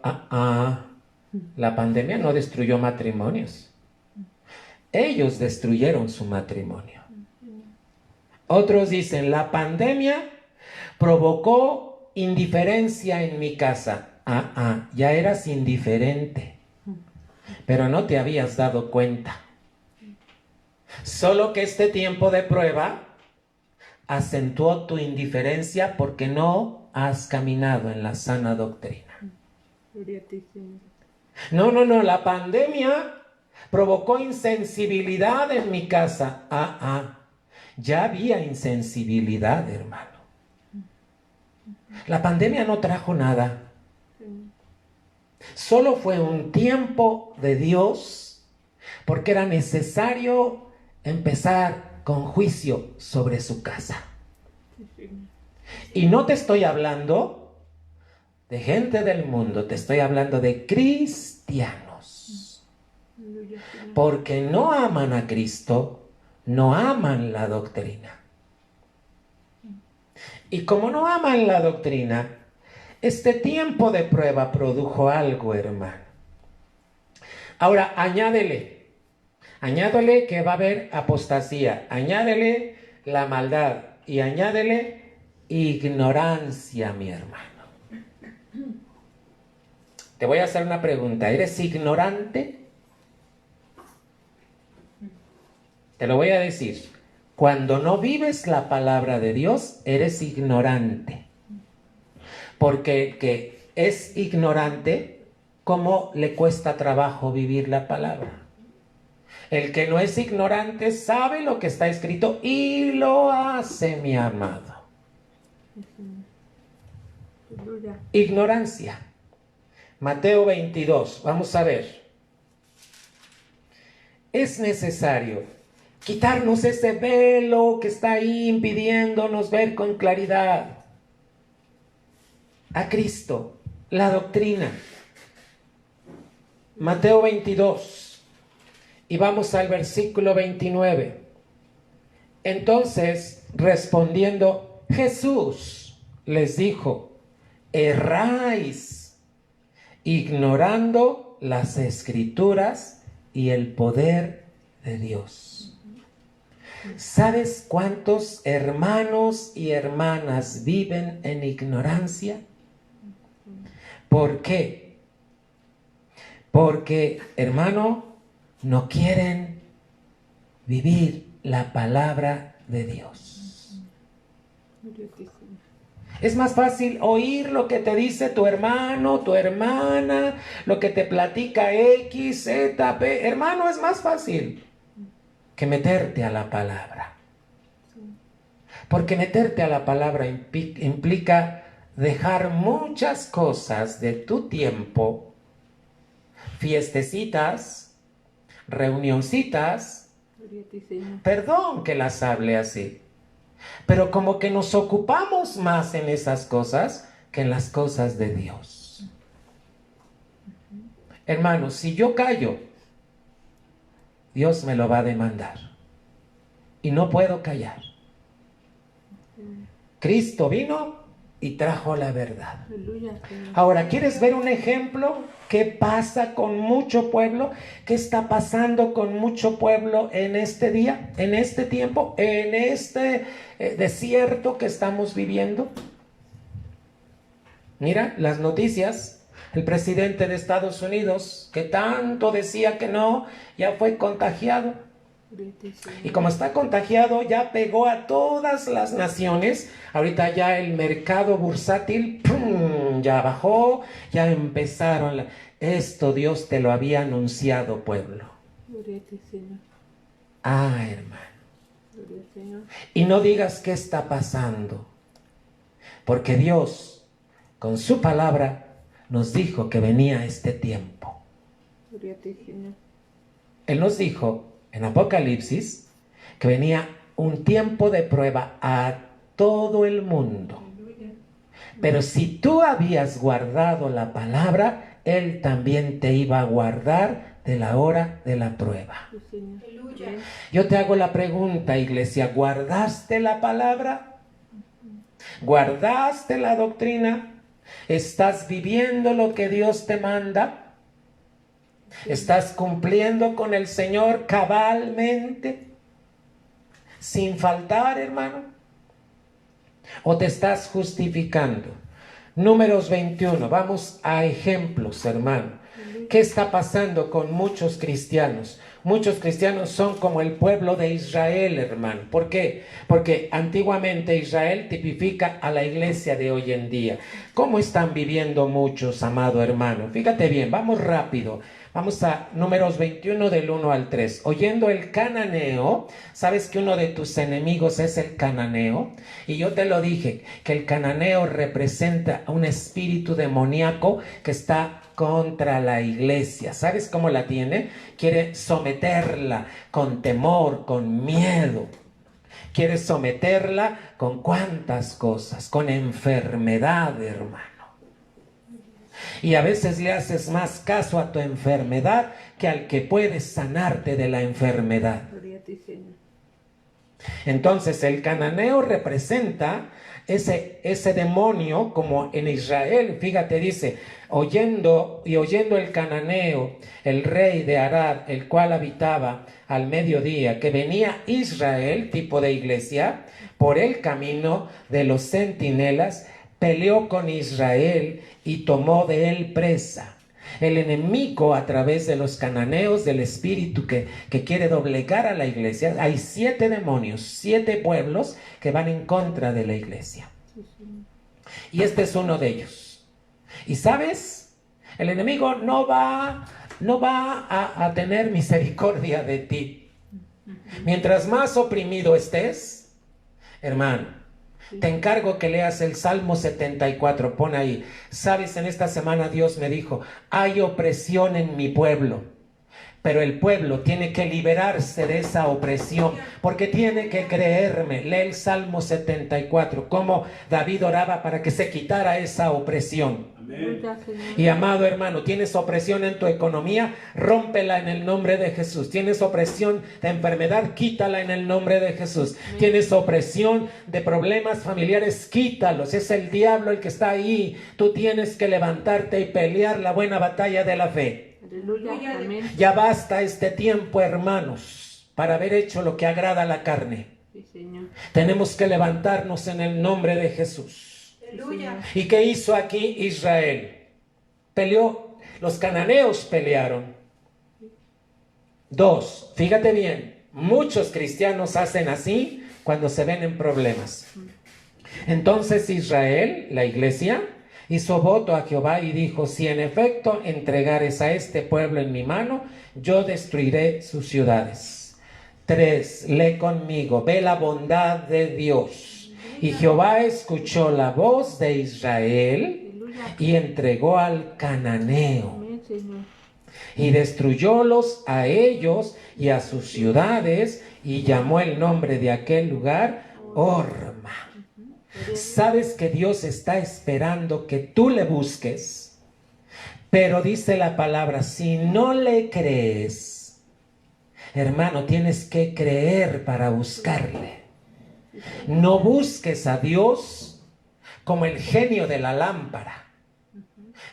la pandemia no destruyó matrimonios. Ellos destruyeron su matrimonio. Otros dicen, la pandemia provocó indiferencia en mi casa. Ya eras indiferente, pero no te habías dado cuenta. Solo que este tiempo de prueba acentuó tu indiferencia porque no has caminado en la sana doctrina. Gloria a ti, Señor. No, la pandemia provocó insensibilidad en mi casa. Ya había insensibilidad, hermano. La pandemia no trajo nada. Solo fue un tiempo de Dios, porque era necesario empezar con juicio sobre su casa. Y no te estoy hablando de gente del mundo, te estoy hablando de cristianos. Porque no aman a Cristo, no aman la doctrina. Y como no aman la doctrina, Este tiempo de prueba produjo algo, hermano. Ahora, añádele que va a haber apostasía, añádele la maldad y añádele ignorancia, mi hermano. Te voy a hacer una pregunta, ¿eres ignorante? Te lo voy a decir, cuando no vives la palabra de Dios, eres ignorante. Porque el que es ignorante, ¿cómo le cuesta trabajo vivir la palabra? El que no es ignorante sabe lo que está escrito y lo hace, mi amado. Ignorancia. Mateo 22, vamos a ver. Es necesario quitarnos ese velo que está ahí impidiéndonos ver con claridad a Cristo, la doctrina. Mateo 22, y vamos al versículo 29. Entonces, respondiendo, Jesús les dijo, erráis, ignorando las Escrituras y el poder de Dios. ¿Sabes cuántos hermanos y hermanas viven en ignorancia? ¿Por qué? Porque, hermano, no quieren vivir la palabra de Dios. Es más fácil oír lo que te dice tu hermano, tu hermana, lo que te platica X, Z, P. Hermano, es más fácil que meterte a la palabra. Porque meterte a la palabra implica dejar muchas cosas de tu tiempo, fiestecitas, reunioncitas, perdón que las hable así, pero como que nos ocupamos más en esas cosas que en las cosas de Dios. Hermanos, si yo callo, Dios me lo va a demandar y no puedo callar. Cristo vino y trajo la verdad. Ahora, ¿quieres ver un ejemplo? ¿Qué pasa con mucho pueblo? ¿Qué está pasando con mucho pueblo en este día, en este tiempo, en este desierto que estamos viviendo? Mira, las noticias. El presidente de Estados Unidos, que tanto decía que no, ya fue contagiado. Y como está contagiado, ya pegó a todas las naciones. Ahorita ya el mercado bursátil ¡pum!, ya bajó, ya empezaron. Esto Dios te lo había anunciado, pueblo. Ah, hermano. Y no digas qué está pasando, porque Dios, con su palabra, nos dijo que venía este tiempo. Él nos dijo en Apocalipsis que venía un tiempo de prueba a todo el mundo. Pero si tú habías guardado la palabra, Él también te iba a guardar de la hora de la prueba. Yo te hago la pregunta, iglesia, ¿guardaste la palabra? ¿Guardaste la doctrina? ¿Estás viviendo lo que Dios te manda? ¿Estás cumpliendo con el Señor cabalmente? Sin faltar, hermano. ¿O te estás justificando? Números 21. Vamos a ejemplos, hermano. ¿Qué está pasando con muchos cristianos? Muchos cristianos son como el pueblo de Israel, hermano. ¿Por qué? Porque antiguamente Israel tipifica a la iglesia de hoy en día. ¿Cómo están viviendo muchos, amado hermano? Fíjate bien, vamos rápido. Vamos a Números 21 del 1 al 3. Oyendo el cananeo, ¿sabes que uno de tus enemigos es el cananeo? Y yo te lo dije, que el cananeo representa a un espíritu demoníaco que está contra la iglesia. ¿Sabes cómo la tiene? Quiere someterla con temor, con miedo. Quiere someterla con cuántas cosas, con enfermedad, hermano. Y a veces le haces más caso a tu enfermedad que al que puede sanarte de la enfermedad. Entonces el cananeo representa ese demonio, como en Israel, fíjate, dice, oyendo el cananeo, el rey de Arad, el cual habitaba al mediodía, que venía Israel, tipo de iglesia, por el camino de los centinelas, peleó con Israel y tomó de él presa. El enemigo, a través de los cananeos, del espíritu que quiere doblegar a la iglesia, hay 7 demonios, 7 pueblos que van en contra de la iglesia. Y este es uno de ellos. Y sabes, el enemigo no va a tener misericordia de ti. Mientras más oprimido estés, hermano, te encargo que leas el Salmo 74, pon ahí. Sabes, en esta semana Dios me dijo, hay opresión en mi pueblo, pero el pueblo tiene que liberarse de esa opresión, porque tiene que creerme. Lee el Salmo 74, cómo David oraba para que se quitara esa opresión. Amén. Y amado hermano, tienes opresión en tu economía, rómpela en el nombre de Jesús. Tienes opresión de enfermedad, quítala en el nombre de Jesús. Tienes opresión de problemas familiares, quítalos. Es el diablo el que está ahí. Tú tienes que levantarte y pelear la buena batalla de la fe. Aleluya. Amén. Ya basta este tiempo, hermanos, para haber hecho lo que agrada a la carne. Sí, Señor. Tenemos que levantarnos en el nombre de Jesús. Aleluya. ¿Y qué hizo aquí Israel? Peleó, los cananeos pelearon. 2, fíjate bien, muchos cristianos hacen así cuando se ven en problemas. Entonces Israel, la iglesia, hizo voto a Jehová y dijo, si en efecto entregares a este pueblo en mi mano, yo destruiré sus ciudades. 3, lee conmigo, ve la bondad de Dios. Y Jehová escuchó la voz de Israel y entregó al cananeo Amén, Señor. y destruyólos a ellos y a sus ciudades y llamó el nombre de aquel lugar Horma. Sabes que Dios está esperando que tú le busques, pero dice la palabra, si no le crees, hermano, tienes que creer para buscarle. No busques a Dios como el genio de la lámpara.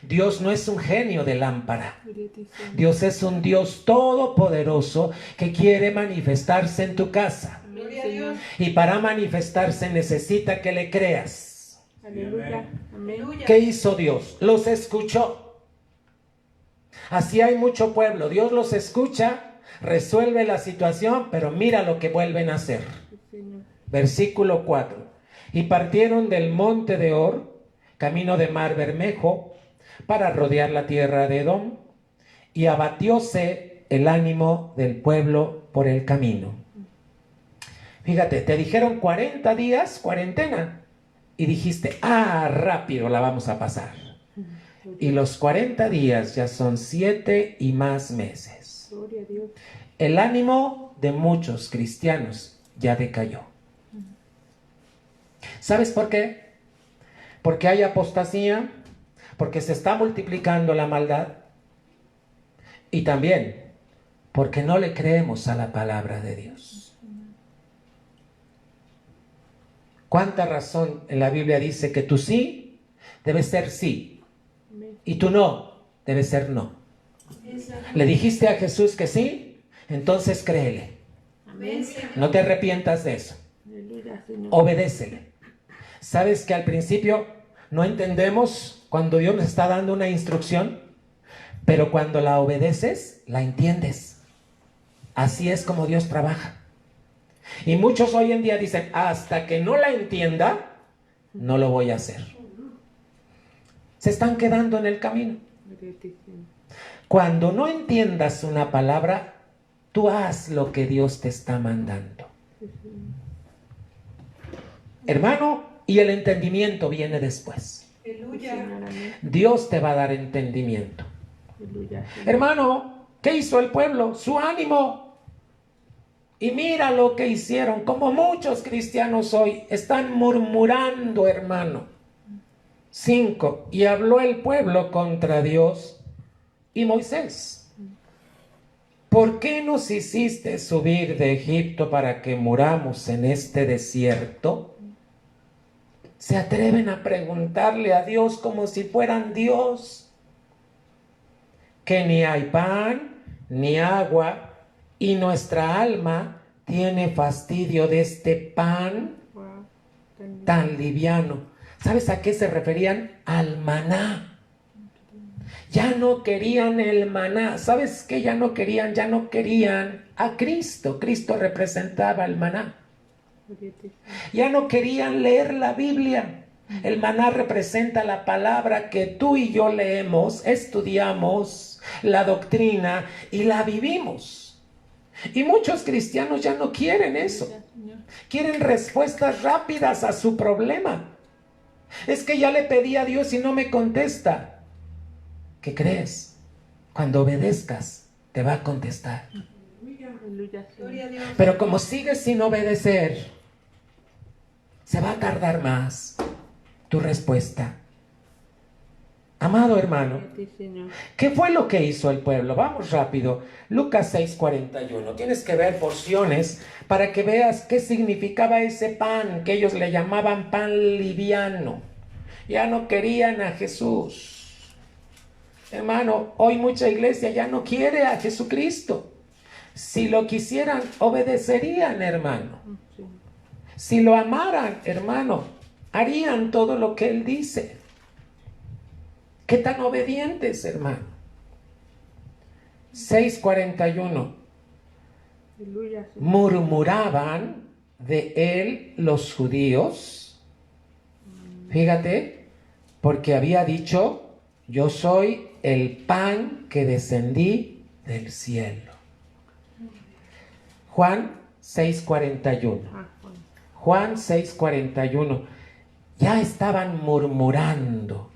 Dios no es un genio de lámpara. Dios es un Dios todopoderoso que quiere manifestarse en tu casa. Amén, Señor. Y para manifestarse necesita que le creas. Aleluya. Amén. ¿Qué hizo Dios? Los escuchó. Así hay mucho pueblo. Dios los escucha, resuelve la situación, pero mira lo que vuelven a hacer. Sí, Señor. Versículo 4. Y partieron del monte de Or, camino de Mar Bermejo, para rodear la tierra de Edom, y abatióse el ánimo del pueblo por el camino. Fíjate, te dijeron 40 días, cuarentena, y dijiste, rápido la vamos a pasar. Y los 40 días ya son 7 y más meses. Gloria a Dios. El ánimo de muchos cristianos ya decayó. ¿Sabes por qué? Porque hay apostasía, porque se está multiplicando la maldad y también porque no le creemos a la palabra de Dios. ¿Cuánta razón en la Biblia dice que tu sí debe ser sí y tu no debe ser no? ¿Le dijiste a Jesús que sí? Entonces créele. Amén. No te arrepientas de eso. Aleluya, Señor. Obedécele. ¿Sabes que al principio no entendemos cuando Dios nos está dando una instrucción? Pero cuando la obedeces, la entiendes. Así es como Dios trabaja. Y muchos hoy en día dicen, hasta que no la entienda, no lo voy a hacer. Se están quedando en el camino. Cuando no entiendas una palabra, tú haz lo que Dios te está mandando. Hermano, y el entendimiento viene después. Aleluya. Dios te va a dar entendimiento. Aleluya. Hermano, ¿qué hizo el pueblo? Su ánimo. Y mira lo que hicieron. Como muchos cristianos hoy están murmurando, hermano. 5. Y habló el pueblo contra Dios y Moisés. ¿Por qué nos hiciste subir de Egipto para que muramos en este desierto? se atreven a preguntarle a Dios como si fueran Dios, que ni hay pan ni agua y nuestra alma tiene fastidio de este pan tan liviano. ¿Sabes a qué se referían? Al maná. Ya no querían el maná. ¿Sabes qué? Ya no querían a Cristo. Cristo representaba el maná. Ya no querían leer la Biblia. El maná representa la palabra que tú y yo leemos, estudiamos, la doctrina y la vivimos. Y muchos cristianos ya no quieren eso. Quieren respuestas rápidas a su problema. Es que ya le pedí a Dios y no me contesta. ¿Qué crees? Cuando obedezcas, te va a contestar. Pero como sigues sin obedecer, se va a tardar más tu respuesta. Amado hermano, ¿qué fue lo que hizo el pueblo? Vamos rápido. Lucas 6:41. Tienes que ver porciones para que veas qué significaba ese pan que ellos le llamaban pan liviano. Ya no querían a Jesús. Hermano, hoy mucha iglesia ya no quiere a Jesucristo. Si lo quisieran, obedecerían, hermano. Si lo amaran, hermano, harían todo lo que Él dice. ¿Qué tan obedientes, hermano? 6:41. Murmuraban de Él los judíos. Fíjate, porque había dicho, yo soy el pan que descendí del cielo. Juan 6:41. Juan 6:41. Ya estaban murmurando.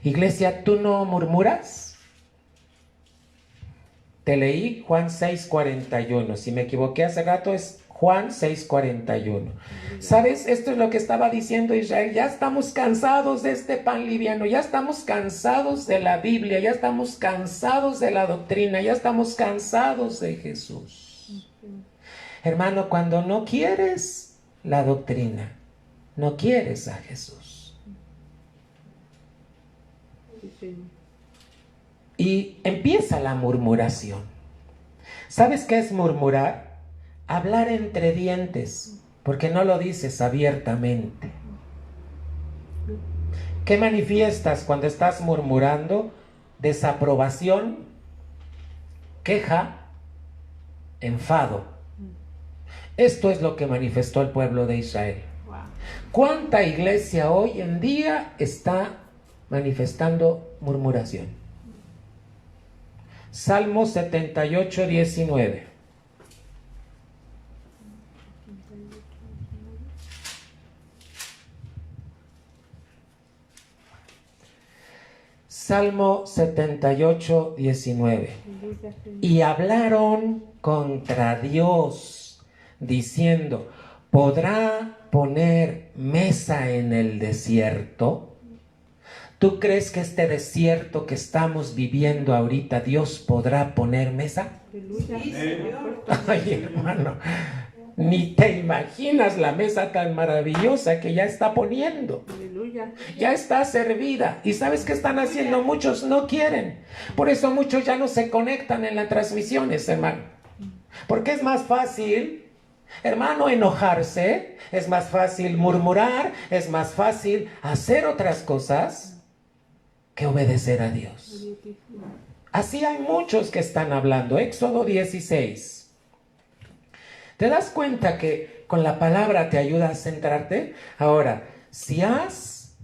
Iglesia, ¿tú no murmuras? Te leí Juan 6:41. Si me equivoqué hace rato es Juan 6:41. ¿Sabes? Esto es lo que estaba diciendo Israel. Ya estamos cansados de este pan liviano. Ya estamos cansados de la Biblia. Ya estamos cansados de la doctrina. Ya estamos cansados de Jesús. Hermano, cuando no quieres la doctrina, no quieres a Jesús. Y empieza la murmuración. ¿Sabes qué es murmurar? Hablar entre dientes, porque no lo dices abiertamente. ¿Qué manifiestas cuando estás murmurando? Desaprobación, queja, enfado. Esto es lo que manifestó el pueblo de Israel. ¿Cuánta iglesia hoy en día está manifestando murmuración? Salmo 78:19. Salmo 78:19. Y hablaron contra Dios, diciendo, ¿podrá poner mesa en el desierto? ¿Tú crees que este desierto que estamos viviendo ahorita, Dios podrá poner mesa? Ay, hermano, ni te imaginas la mesa tan maravillosa que ya está poniendo. Ya está servida. ¿Y sabes qué están haciendo? Muchos no quieren. Por eso muchos ya no se conectan en las transmisiones, hermano. Porque es más fácil, hermano, enojarse. Es más fácil murmurar. Es más fácil hacer otras cosas que obedecer a Dios. Así hay muchos que están hablando. Éxodo 16. ¿Te das cuenta que con la palabra te ayuda a centrarte? Ahora, si has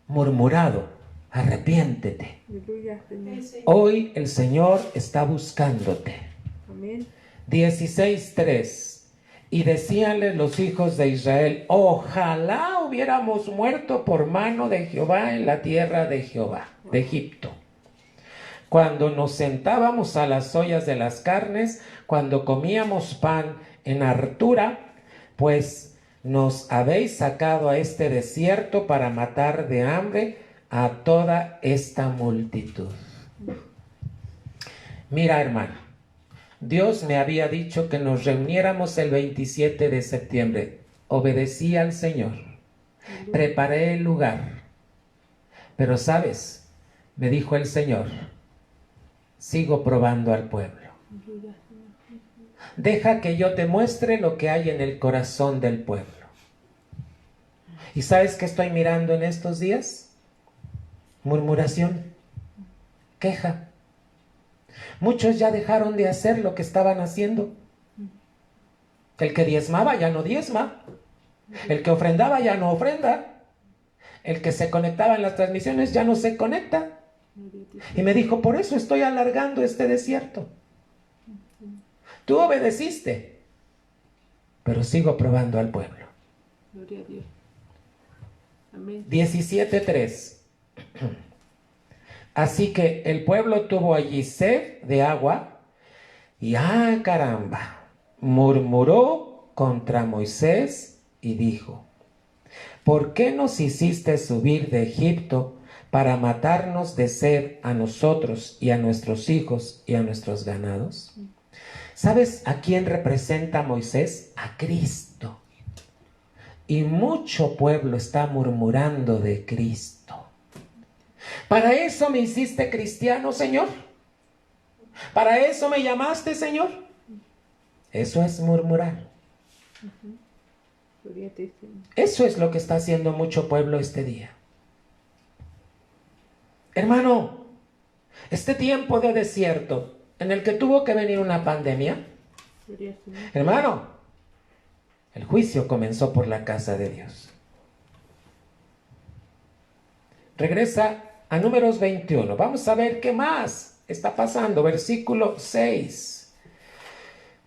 murmurado, arrepiéntete. Hoy el Señor está buscándote. 16:3. Y decíanle los hijos de Israel, ojalá hubiéramos muerto por mano de Jehová en la tierra de Jehová, de Egipto. Cuando nos sentábamos a las ollas de las carnes, cuando comíamos pan en hartura, pues nos habéis sacado a este desierto para matar de hambre a toda esta multitud. Mira, hermano, Dios me había dicho que nos reuniéramos el 27 de septiembre. Obedecí al Señor. preparé el lugar. Pero sabes, me dijo el Señor, sigo probando al pueblo. Deja que yo te muestre lo que hay en el corazón del pueblo. ¿Y sabes qué estoy mirando en estos días? Murmuración, queja. Muchos ya dejaron de hacer lo que estaban haciendo. El que diezmaba ya no diezma. El que ofrendaba ya no ofrenda. El que se conectaba en las transmisiones ya no se conecta. Y me dijo, por eso estoy alargando este desierto. Tú obedeciste, pero sigo probando al pueblo. Gloria a Dios. Amén. 17:3. Así que el pueblo tuvo allí sed de agua y caramba, murmuró contra Moisés y dijo, ¿por qué nos hiciste subir de Egipto para matarnos de sed a nosotros y a nuestros hijos y a nuestros ganados? ¿Sabes a quién representa Moisés? A Cristo. Y mucho pueblo está murmurando de Cristo. ¿Para eso me hiciste cristiano, Señor? ¿Para eso me llamaste, Señor? Eso es murmurar. Gloria a ti, Señor. Eso es lo que está haciendo mucho pueblo este día. Hermano, este tiempo de desierto en el que tuvo que venir una pandemia, Gloria al Señor. hermano, el juicio comenzó por la casa de Dios. Regresa a Números 21. Vamos a ver qué más está pasando. Versículo 6.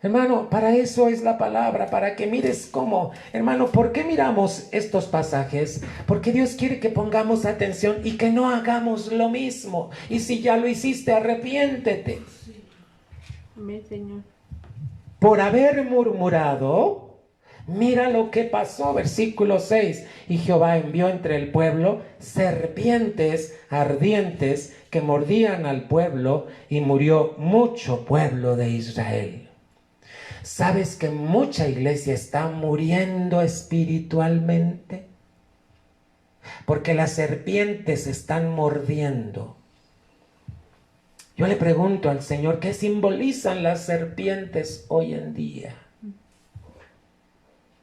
Hermano, para eso es la palabra, para que mires cómo. Hermano, ¿por qué miramos estos pasajes? Porque Dios quiere que pongamos atención y que no hagamos lo mismo. Y si ya lo hiciste, arrepiéntete. Amén, Señor. Por haber murmurado, mira lo que pasó, versículo 6. Y Jehová envió entre el pueblo serpientes ardientes que mordían al pueblo y murió mucho pueblo de Israel. ¿Sabes que mucha iglesia está muriendo espiritualmente? Porque las serpientes están mordiendo. Yo le pregunto al Señor, ¿qué simbolizan las serpientes hoy en día?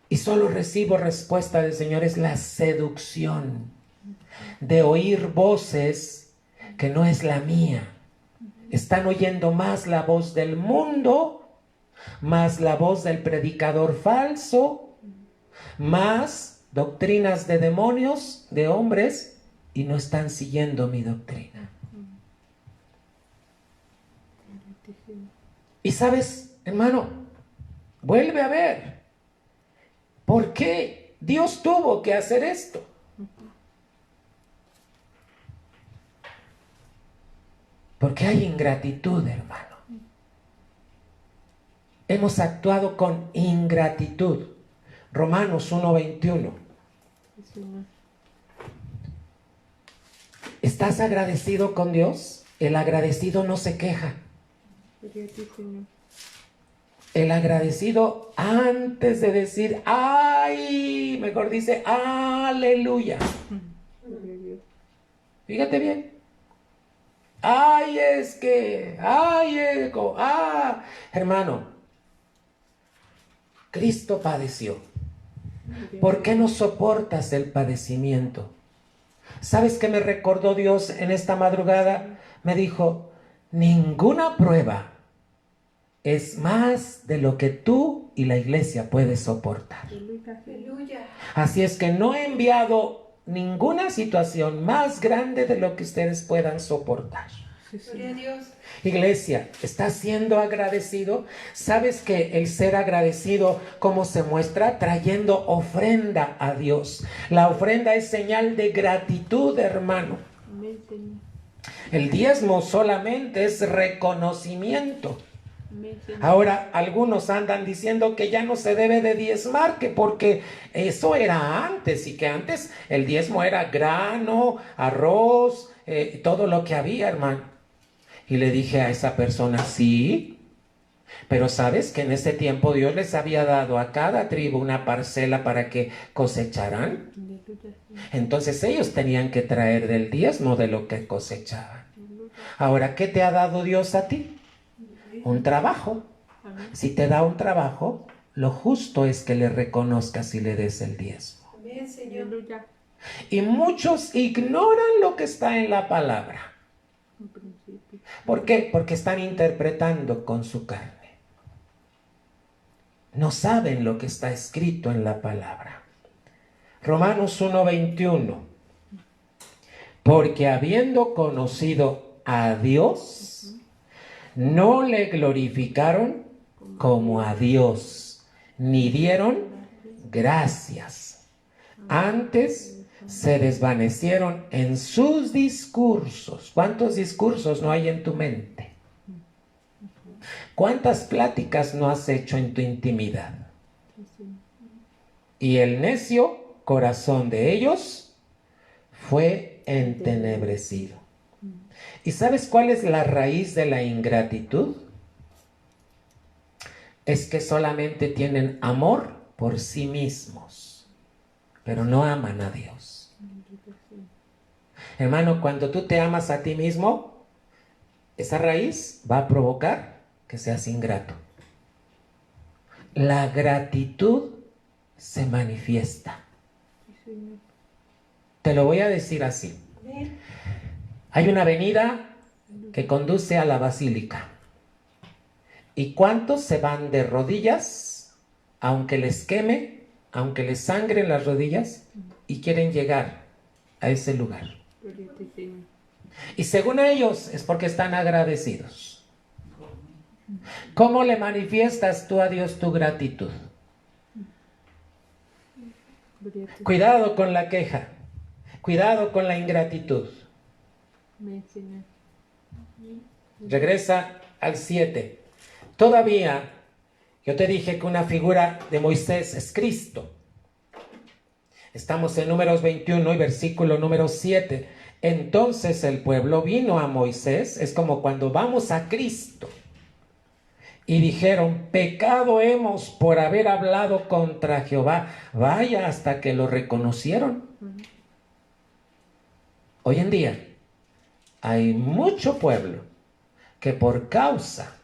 Y solo recibo respuesta del Señor, es la seducción de oír voces que no es la mía. Están oyendo más la voz del mundo, más la voz del predicador falso, más doctrinas de demonios, de hombres, y no están siguiendo mi doctrina. Y sabes, hermano, vuelve a ver. ¿Por qué Dios tuvo que hacer esto? Porque hay ingratitud, hermano. Hemos actuado con ingratitud. Romanos 1:21. Sí, Señor. ¿Estás agradecido con Dios? El agradecido no se queja. Gloria a ti, Señor. El agradecido, antes de decir ay, mejor dice aleluya. Gloria a Dios. Fíjate bien. Ay, es que, ay, eco, hermano, Cristo padeció. ¿Por qué no soportas el padecimiento? ¿Sabes qué me recordó Dios en esta madrugada? Me dijo, ninguna prueba es más de lo que tú y la iglesia puedes soportar. Aleluya. Así es que no he enviado ninguna situación más grande de lo que ustedes puedan soportar. Sí, sí. Gloria a Dios. Iglesia, ¿estás siendo agradecido? ¿Sabes que el ser agradecido, cómo se muestra? Trayendo ofrenda a Dios. La ofrenda es señal de gratitud, hermano. Amén, Señor. El diezmo solamente es reconocimiento. Amén, Señor. Ahora, algunos andan diciendo que ya no se debe de diezmar, que porque eso era antes, y que antes el diezmo era grano, arroz, todo lo que había, hermano. Y le dije a esa persona, sí, Pero sabes que en ese tiempo Dios les había dado a cada tribu una parcela para que cosecharan. Entonces ellos tenían que traer del diezmo de lo que cosechaban. Ahora, ¿qué te ha dado Dios a ti? Un trabajo. Si te da un trabajo, lo justo es que le reconozcas y le des el diezmo. Amén, Señor. Y muchos ignoran lo que está en la palabra. ¿Por qué? Porque están interpretando con su carne. No saben lo que está escrito en la palabra. Romanos 1:21. Porque habiendo conocido a Dios, no le glorificaron como a Dios, ni dieron gracias. Antes se desvanecieron en sus discursos. ¿Cuántos discursos no hay en tu mente? ¿Cuántas pláticas no has hecho en tu intimidad? Y el necio corazón de ellos fue entenebrecido. ¿Y sabes cuál es la raíz de la ingratitud? Es que solamente tienen amor por sí mismos, pero no aman a Dios. Hermano, cuando tú te amas a ti mismo, esa raíz va a provocar que seas ingrato. La gratitud se manifiesta. Te lo voy a decir así. Hay una avenida que conduce a la basílica. ¿Y cuántos se van de rodillas, aunque les queme, aunque les sangren las rodillas, y quieren llegar a ese lugar? Y según ellos es porque están agradecidos. ¿Cómo le manifiestas tú a Dios tu gratitud? Cuidado con la queja. Cuidado con la ingratitud. Regresa al 7. Todavía, yo te dije que una figura de Moisés es Cristo. Estamos en Números 21 y versículo número 7. Entonces el pueblo vino a Moisés, es como cuando vamos a Cristo, y dijeron: pecado hemos por haber hablado contra Jehová. Vaya, hasta que lo reconocieron. Hoy en día hay mucho pueblo que por causa,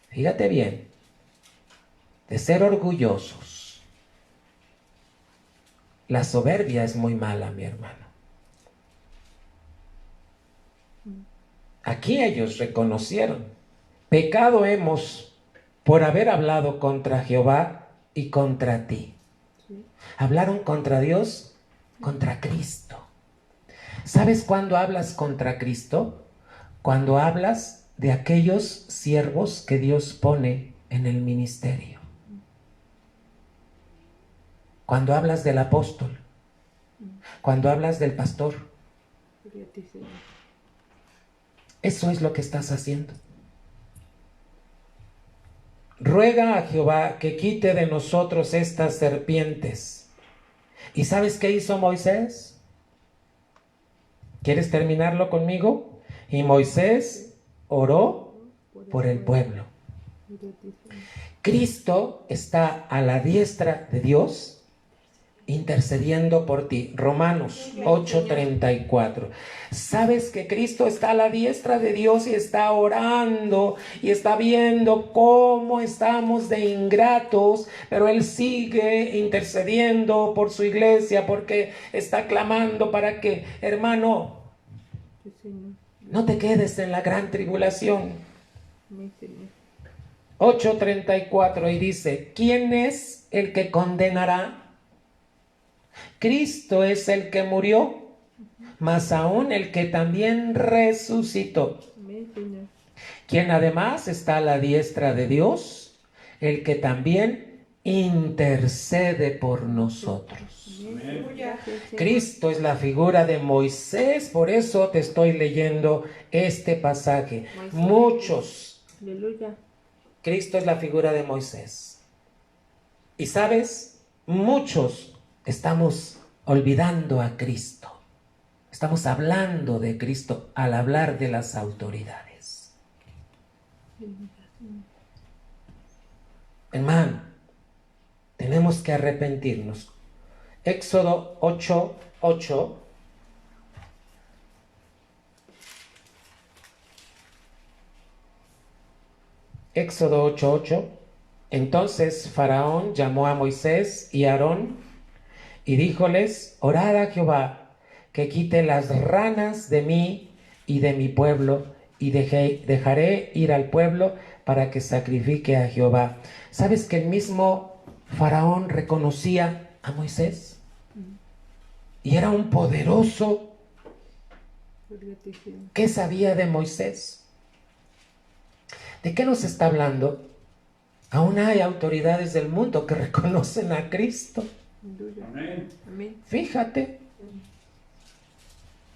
fíjate bien, de ser orgullosos, la soberbia es muy mala, mi hermano. Aquí ellos reconocieron: pecado hemos por haber hablado contra Jehová y contra ti. Hablaron contra Dios, contra Cristo. ¿Sabes cuándo hablas contra Cristo? Cuando hablas de aquellos siervos que Dios pone en el ministerio. Cuando hablas del apóstol. Cuando hablas del pastor. Eso es lo que estás haciendo. Ruega a Jehová que quite de nosotros estas serpientes. ¿Y sabes qué hizo Moisés? ¿Quieres terminarlo conmigo? Y Moisés oró por el pueblo. Cristo está a la diestra de Dios intercediendo por ti. Romanos 8:34. ¿Sabes que Cristo está a la diestra de Dios y está orando y está viendo cómo estamos de ingratos, pero Él sigue intercediendo por su iglesia porque está clamando para que, hermano, no te quedes en la gran tribulación? 8:34 y dice: ¿quién es el que condenará? Cristo es el que murió, mas aún el que también resucitó, quien además está a la diestra de Dios, el que también intercede por nosotros. Cristo es la figura de Moisés, por eso te estoy leyendo este pasaje. Muchos. Cristo es la figura de Moisés. Y sabes, muchos estamos olvidando a Cristo. Estamos hablando de Cristo al hablar de las autoridades. Hermano, tenemos que arrepentirnos. Éxodo 8:8. Éxodo 8:8. Entonces Faraón llamó a Moisés y a Aarón y díjoles: orad a Jehová que quite las ranas de mí y de mi pueblo, y dejaré ir al pueblo para que sacrifique a Jehová. ¿Sabes que el mismo Faraón reconocía a Moisés? Y era un poderoso. ¿Qué sabía de Moisés? ¿De qué nos está hablando? Aún hay autoridades del mundo que reconocen a Cristo. Amén. Fíjate.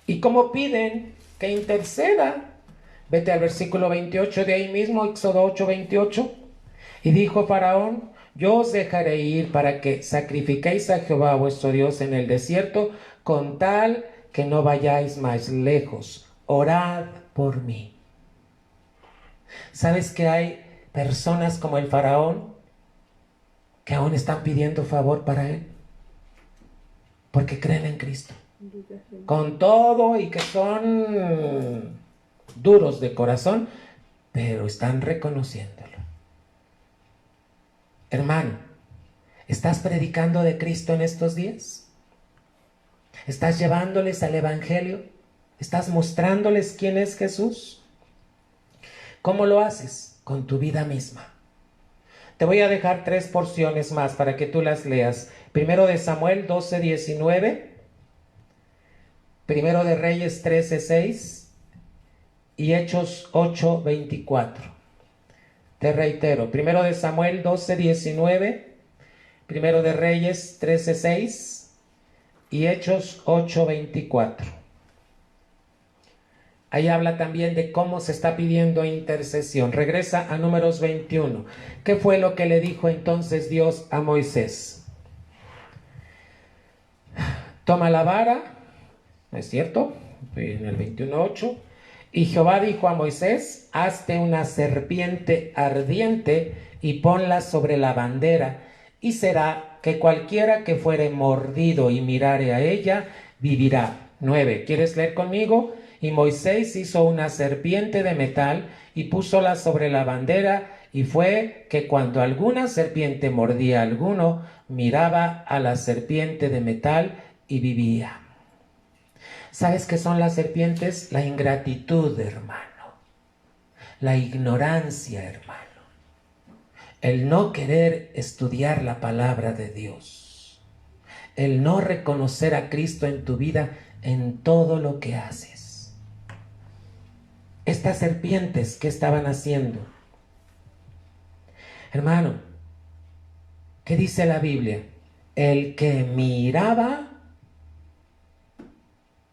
¿Y cómo piden que interceda? Vete al versículo 28 de ahí mismo, Éxodo 8:28. Y dijo Faraón: yo os dejaré ir para que sacrifiquéis a Jehová vuestro Dios en el desierto, con tal que no vayáis más lejos. Orad por mí. ¿Sabes que hay personas como el Faraón que aún están pidiendo favor para él? Porque creen en Cristo. Con todo y que son duros de corazón, pero están reconociéndolo. Hermano, ¿estás predicando de Cristo en estos días? ¿Estás llevándoles al Evangelio? ¿Estás mostrándoles quién es Jesús? ¿Cómo lo haces? Con tu vida misma. Te voy a dejar 3 porciones más para que tú las leas. Primero de Samuel 12:19, Primero de Reyes 13:6 y Hechos 8:24. Te reitero, Primero de Samuel 12:19, Primero de Reyes 13:6 y Hechos 8:24. Ahí habla también de cómo se está pidiendo intercesión. Regresa a Números 21. ¿Qué fue lo que le dijo entonces Dios a Moisés? Toma la vara, ¿no es cierto? En el 21:8. Y Jehová dijo a Moisés: hazte una serpiente ardiente y ponla sobre la bandera, y será que cualquiera que fuere mordido y mirare a ella, vivirá. 9. ¿Quieres leer conmigo? Y Moisés hizo una serpiente de metal y púsola sobre la bandera, y fue que cuando alguna serpiente mordía a alguno, miraba a la serpiente de metal y vivía. ¿Sabes qué son las serpientes? La ingratitud, hermano. La ignorancia, hermano. El no querer estudiar la palabra de Dios. El no reconocer a Cristo en tu vida en todo lo que haces. Estas serpientes, ¿qué estaban haciendo? Hermano, ¿qué dice la Biblia? El que miraba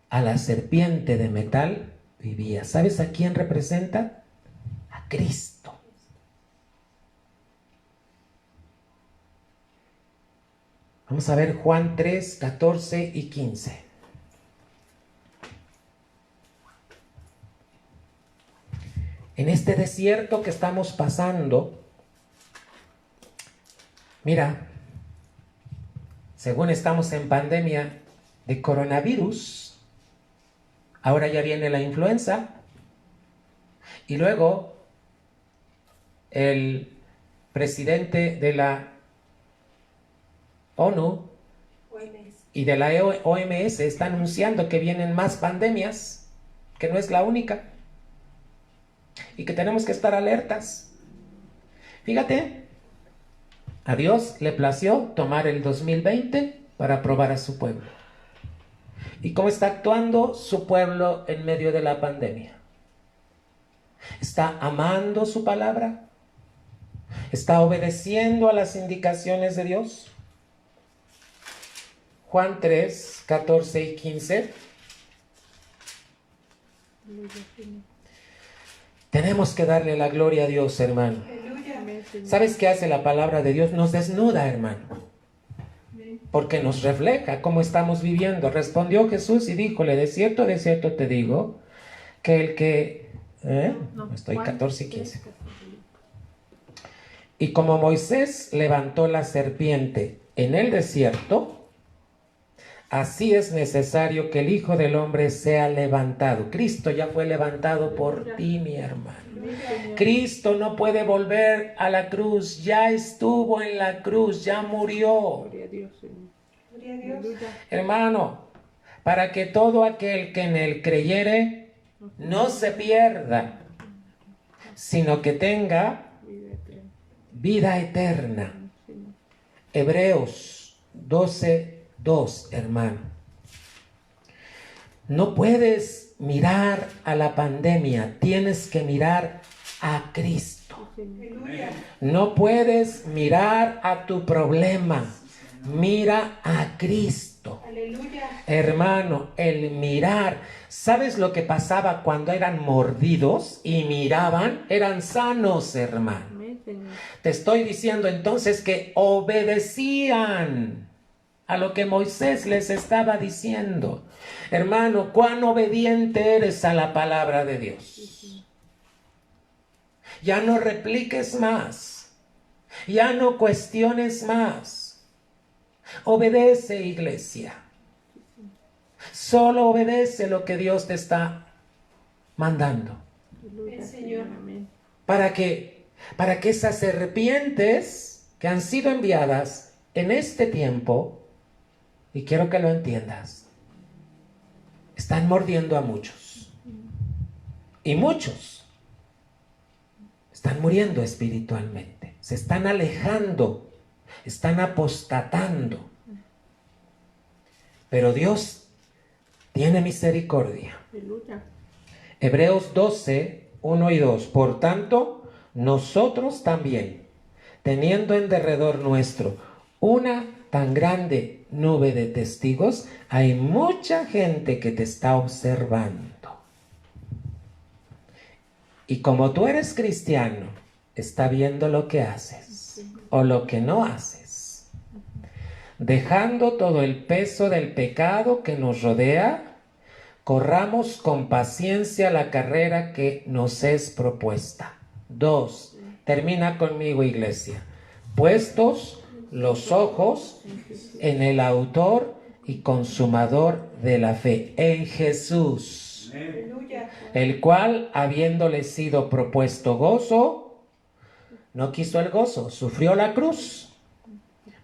a la serpiente de metal vivía. ¿Sabes a quién representa? A Cristo. Vamos a ver Juan 3, 14 y 15. En este desierto que estamos pasando, mira, según estamos en pandemia de coronavirus, ahora ya viene la influenza, y luego el presidente de la ONU y de la OMS está anunciando que vienen más pandemias, que no es la única, y que tenemos que estar alertas. Fíjate, a Dios le plació tomar el 2020 para probar a su pueblo. ¿Y cómo está actuando su pueblo en medio de la pandemia? ¿Está amando su palabra? ¿Está obedeciendo a las indicaciones de Dios? Juan 3, 14 y 15. Tenemos que darle la gloria a Dios, hermano. ¿Sabes qué hace la palabra de Dios? Nos desnuda, hermano. Porque nos refleja cómo estamos viviendo. Respondió Jesús y díjole: de cierto te digo, que el que... Estoy 14 y 15. Y como Moisés levantó la serpiente en el desierto, así es necesario que el Hijo del Hombre sea levantado. Cristo ya fue levantado por ti, mi hermano. Cristo no puede volver a la cruz, ya estuvo en la cruz, ya murió. Gloria a Dios, Señor. Gloria a Dios. Aleluya. Hermano, para que todo aquel que en él creyere no se pierda, sino que tenga Vida eterna, vida eterna. Señor. Hebreos 12:2, hermano. No puedes mirar a la pandemia, tienes que mirar a Cristo. Aleluya. No puedes mirar a tu problema, mira a Cristo. Aleluya. Hermano, el mirar, ¿sabes lo que pasaba cuando eran mordidos y miraban? Eran sanos, hermano. Amén, Señor. Te estoy diciendo entonces que obedecían a lo que Moisés les estaba diciendo. Hermano, cuán obediente eres a la palabra de Dios. Ya no repliques más. Ya no cuestiones más. Obedece, iglesia. Solo obedece lo que Dios te está mandando. Aleluya, Señor. Amén. Para que esas serpientes que han sido enviadas en este tiempo, y quiero que lo entiendas, están mordiendo a muchos. Y muchos están muriendo espiritualmente. Se están alejando, están apostatando. Pero Dios tiene misericordia. Aleluya. Hebreos 12, 1 y 2. Por tanto, nosotros también, teniendo en derredor nuestro una tan grande nube de testigos, hay mucha gente que te está observando. Y como tú eres cristiano, está viendo lo que haces o lo que no haces. Dejando todo el peso del pecado que nos rodea, corramos con paciencia la carrera que nos es propuesta. 2. Termina conmigo, iglesia. Puestos los ojos en el autor y consumador de la fe, en Jesús, Aleluya. el cual, habiéndole sido propuesto gozo, no quiso el gozo, sufrió la cruz,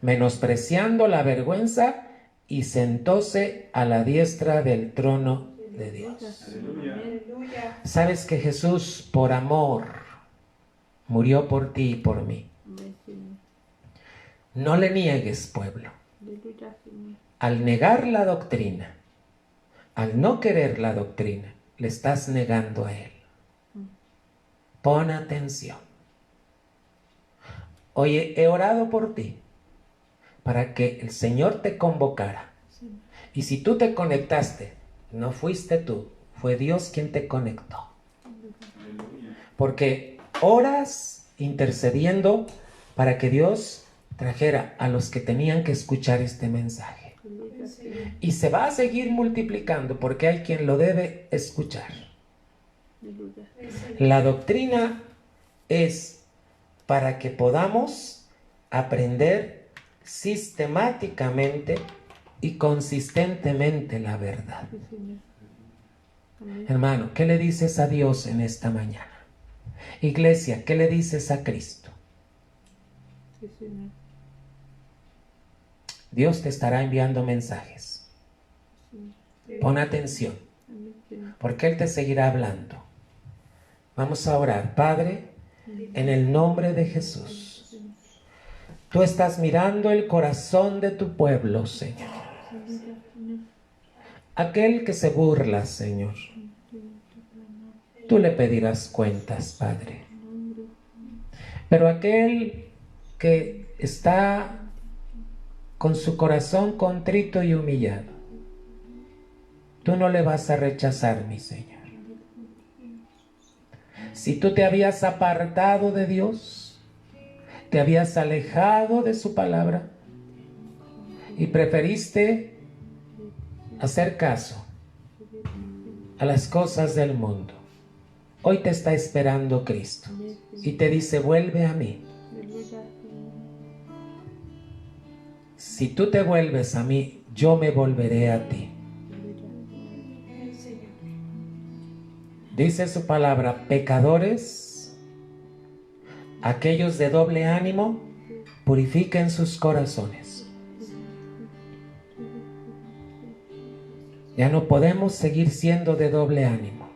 menospreciando la vergüenza, y sentóse a la diestra del trono de Dios. Aleluya. Aleluya. Sabes que Jesús, por amor, murió por ti y por mí. Amén, Señor. No le niegues, pueblo. Aleluya, Señor. Al negar la doctrina, al no querer la doctrina, le estás negando a Él. Pon atención. Oye, he orado por ti para que el Señor te convocara. Y si tú te conectaste, no fuiste tú, fue Dios quien te conectó. Porque oras intercediendo para que Dios trajera a los que tenían que escuchar este mensaje. Aleluya, Señor. Y se va a seguir multiplicando porque hay quien lo debe escuchar. Aleluya. La doctrina es para que podamos aprender sistemáticamente y consistentemente la verdad. Sí, Señor. Amén. Hermano, ¿qué le dices a Dios en esta mañana? Iglesia, ¿qué le dices a Cristo? Sí, Señor. Dios te estará enviando mensajes. Pon atención, Amén, Señor. porque Él te seguirá hablando. Vamos a orar. Padre, en el nombre de Jesús, tú estás mirando el corazón de tu pueblo, Señor. Aquel que se burla, Señor, tú le pedirás cuentas, Padre. Pero aquel que está con su corazón contrito y humillado, tú no le vas a rechazar, mi Señor. Si tú te habías apartado de Dios, te habías alejado de su palabra y preferiste hacer caso a las cosas del mundo, hoy te está esperando Cristo y te dice: vuelve a mí, si tú te vuelves a mí, yo me volveré a ti. Dice su palabra, pecadores, aquellos de doble ánimo, purifiquen sus corazones. Ya no podemos seguir siendo de doble ánimo.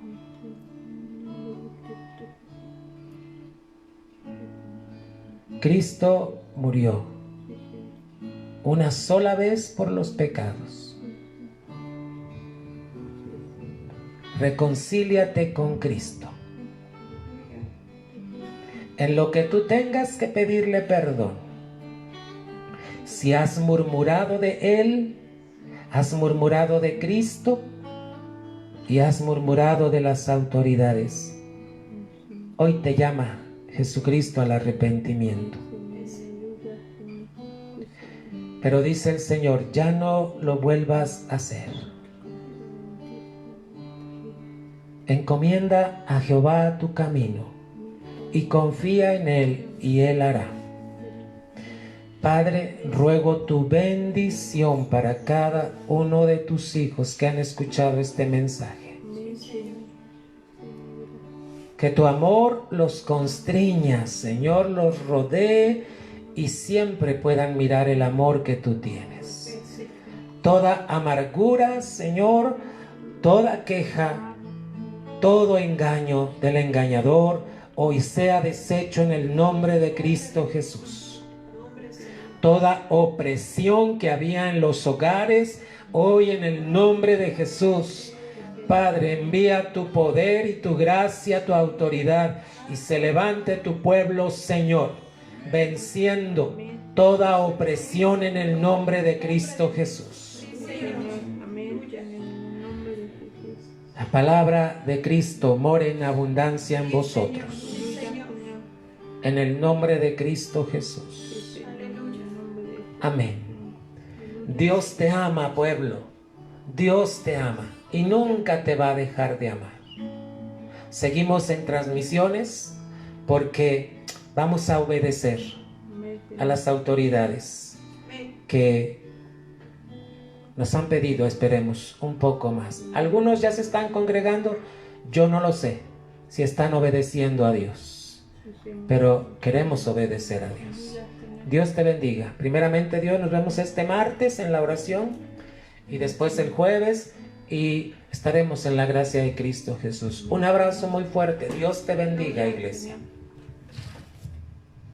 Cristo murió una sola vez por los pecados. Reconcíliate con Cristo. En lo que tú tengas que pedirle perdón, si has murmurado de Él, has murmurado de Cristo y has murmurado de las autoridades, hoy te llama Jesucristo al arrepentimiento. Pero dice el Señor, ya no lo vuelvas a hacer. Encomienda a Jehová tu camino y confía en Él y Él hará. Padre, ruego tu bendición para cada uno de tus hijos que han escuchado este mensaje. Que tu amor los constriña, Señor, los rodee y siempre puedan mirar el amor que tú tienes. Toda amargura, Señor, toda queja, todo engaño del engañador, hoy sea deshecho en el nombre de Cristo Jesús. Toda opresión que había en los hogares, hoy en el nombre de Jesús, Padre, envía tu poder y tu gracia, tu autoridad, y se levante tu pueblo, Señor, venciendo toda opresión en el nombre de Cristo Jesús. La palabra de Cristo more en abundancia en vosotros. En el nombre de Cristo Jesús. Amén. Dios te ama, pueblo. Dios te ama y nunca te va a dejar de amar. Seguimos en transmisiones porque vamos a obedecer a las autoridades que nos han pedido, esperemos, un poco más. Algunos ya se están congregando, yo no lo sé si están obedeciendo a Dios, pero queremos obedecer a Dios. Dios te bendiga. Primeramente, Dios, nos vemos este martes en la oración y después el jueves y estaremos en la gracia de Cristo Jesús. Un abrazo muy fuerte. Dios te bendiga, iglesia.